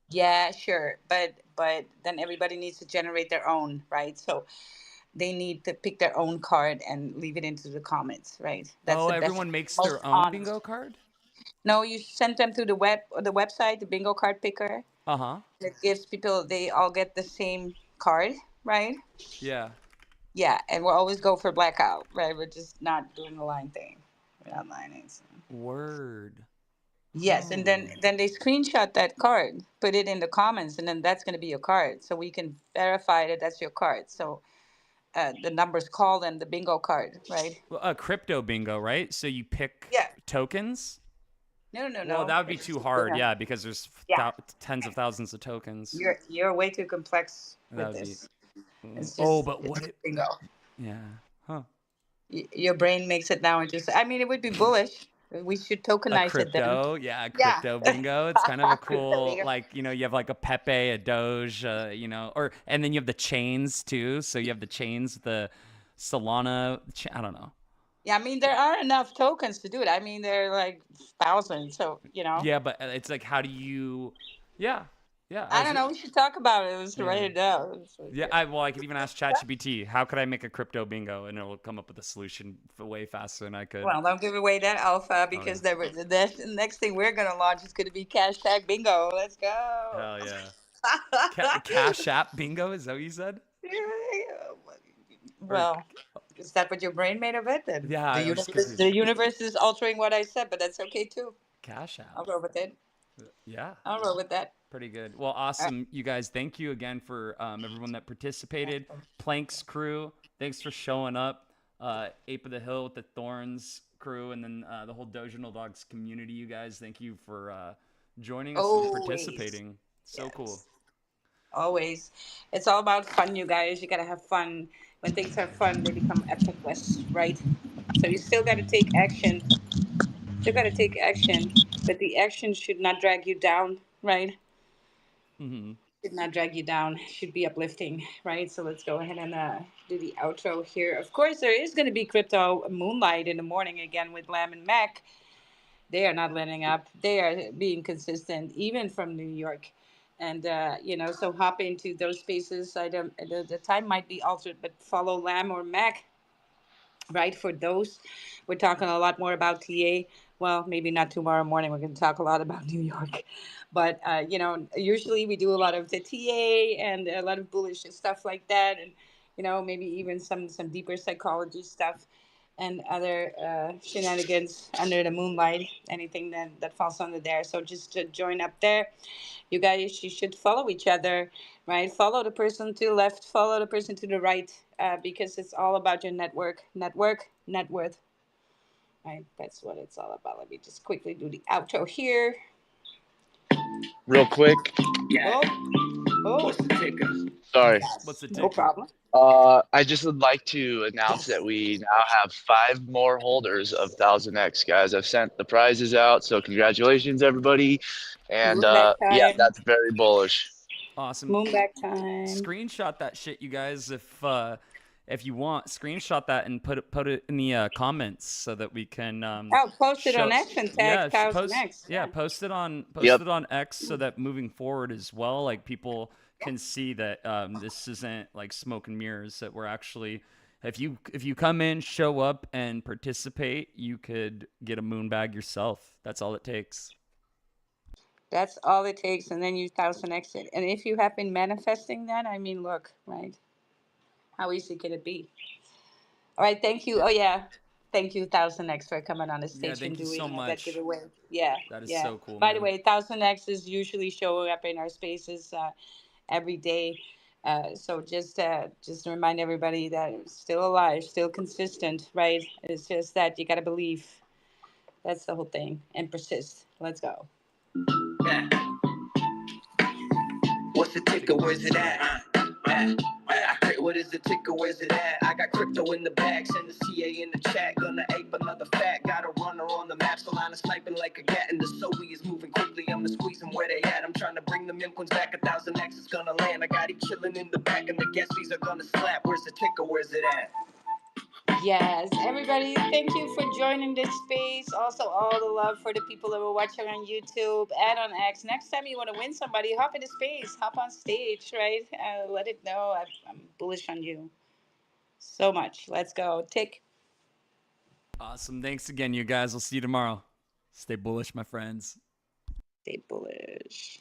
Yeah, sure, but then everybody needs to generate their own, right? So they need to pick their own card and leave it into the comments, right? That's Oh, the best, everyone makes most their own honest. bingo card? No, you send them to the website, the bingo card picker. Uh-huh. It gives people, they all get the same card, right? Yeah. Yeah, and we'll always go for blackout, right? We're just not doing the line thing. We're not lining. So. Word. Yes, and then they screenshot that card, put it in the comments, and then that's going to be your card, so we can verify that that's your card. So the numbers called and the bingo card, right? Well, a crypto bingo, right? So you pick Yeah. tokens? No, no, Well, no. that would be It's too just, hard, yeah, because there's yeah. tens of thousands of tokens. You're way too complex That with would be. this. It's Oh, just but it's what just it? bingo. Yeah. Huh. Your brain makes it now. And just, I mean, it would be bullish. We should A tokenize it then. crypto, yeah, a Yeah. crypto bingo. It's kind of a Crypto cool, bingo. like, you have like a Pepe, a Doge, and then you have the chains too. So you have the chains, the Solana. I don't know. Yeah, I mean, there are enough tokens to do it. I mean, there are like thousands. So, Yeah, but it's like, how do you? Yeah, yeah. I don't know. We should talk about it. Let's write Yeah. it down. Yeah, I could even ask ChatGPT, how could I make a crypto bingo, and it'll come up with a solution way faster than I could. Well, don't give away that alpha Oh yeah, because the next thing we're gonna launch is gonna be hashtag bingo. Let's go. hell yeah. Cash App bingo, is that what you said? Or Well, is that what your brain made of it? Then yeah, the I'm just universe, confused. the universe is altering what I said, but that's okay too. Cash I'll App. roll with it. Yeah. I'll roll with that. Pretty good. Well, awesome, you guys. Thank you again for everyone that participated. Planks crew, thanks for showing up. Ape of the Hill with the Thorns crew, and then the whole Dojo Dogs community. You guys, thank you for joining us and Always. participating. So cool. Yes. Always. It's all about fun, you guys. You gotta have fun. When things are fun, they become effortless, right? So you still gotta take action. Still gotta take action, but the action should not drag you down, right? Mm-hmm. Should not drag you down. Should be uplifting, right? So let's go ahead and do the outro here. Of course, there is gonna be crypto moonlight in the morning again with Lamb and Mac. They are not letting up. They are being consistent, even from New York. And so hop into those spaces. I don't. The time might be altered, but follow Lamb or Mac, right? For those, we're talking a lot more about TA. Well, maybe not tomorrow morning. We're going to talk a lot about New York, but usually we do a lot of the TA and a lot of bullish stuff like that, and maybe even some deeper psychology stuff and other shenanigans under the moonlight. Anything that falls under there. So just to join up there. You should follow each other, right? Follow the person to the left, follow the person to the right, because it's all about your network, net worth, right? That's what it's all about. Let me just quickly do the outro here. Real quick. Yeah. Oh, What's the ticker? Sorry. What's the no ticker? problem. I just would like to announce that we now have 5 more holders of 1000X, guys. I've sent the prizes out, so congratulations, everybody. And Moonback yeah, time. that's very bullish. Awesome. Moonback time. Screenshot that shit, you guys, if you want. Screenshot that and put it in the comments so that we can Post it on X and tag post 1000X. post it on Yep. X so that moving forward as well, like people can see that this isn't like smoke and mirrors, that we're actually, if you come in, show up and participate, you could get a moon bag yourself. That's all it takes. That's all it takes, and then you 1000X it. And if you have been manifesting that, I mean, look, right? How easy can it be? All right, thank you. Oh yeah, thank you, 1000X, for coming on the Yeah, stage and thank you doing so that much. giveaway. Yeah, That is yeah. so cool, By the man. way, 1000X is usually showing up in our spaces every day. So just to remind everybody that it's still alive, still consistent, right? It's just that you gotta believe. That's the whole thing, and persist. Let's go. Yeah. What's the ticker? Where's it at? What is the ticker? Where's it at? I got crypto in the bag, send the CA in the chat. Gonna ape another fat. Got a runner on the map, so line is sniping like a gat. And the Sowie is moving quickly. I'm squeeze them where they at. I'm trying to bring the Mimquins back. 1000X is gonna land. I got it chilling in the back, and the guest fees are gonna slap. Where's the ticker? Where's it at? Yes, everybody, thank you for joining this space. Also, all the love for the people that were watching on YouTube and on X. Next time you want to win somebody, hop into space, hop on stage, right? Let it know I'm bullish on you so much. Let's go. Tick. Awesome. Thanks again, you guys. I'll see you tomorrow. Stay bullish, my friends. Stay bullish.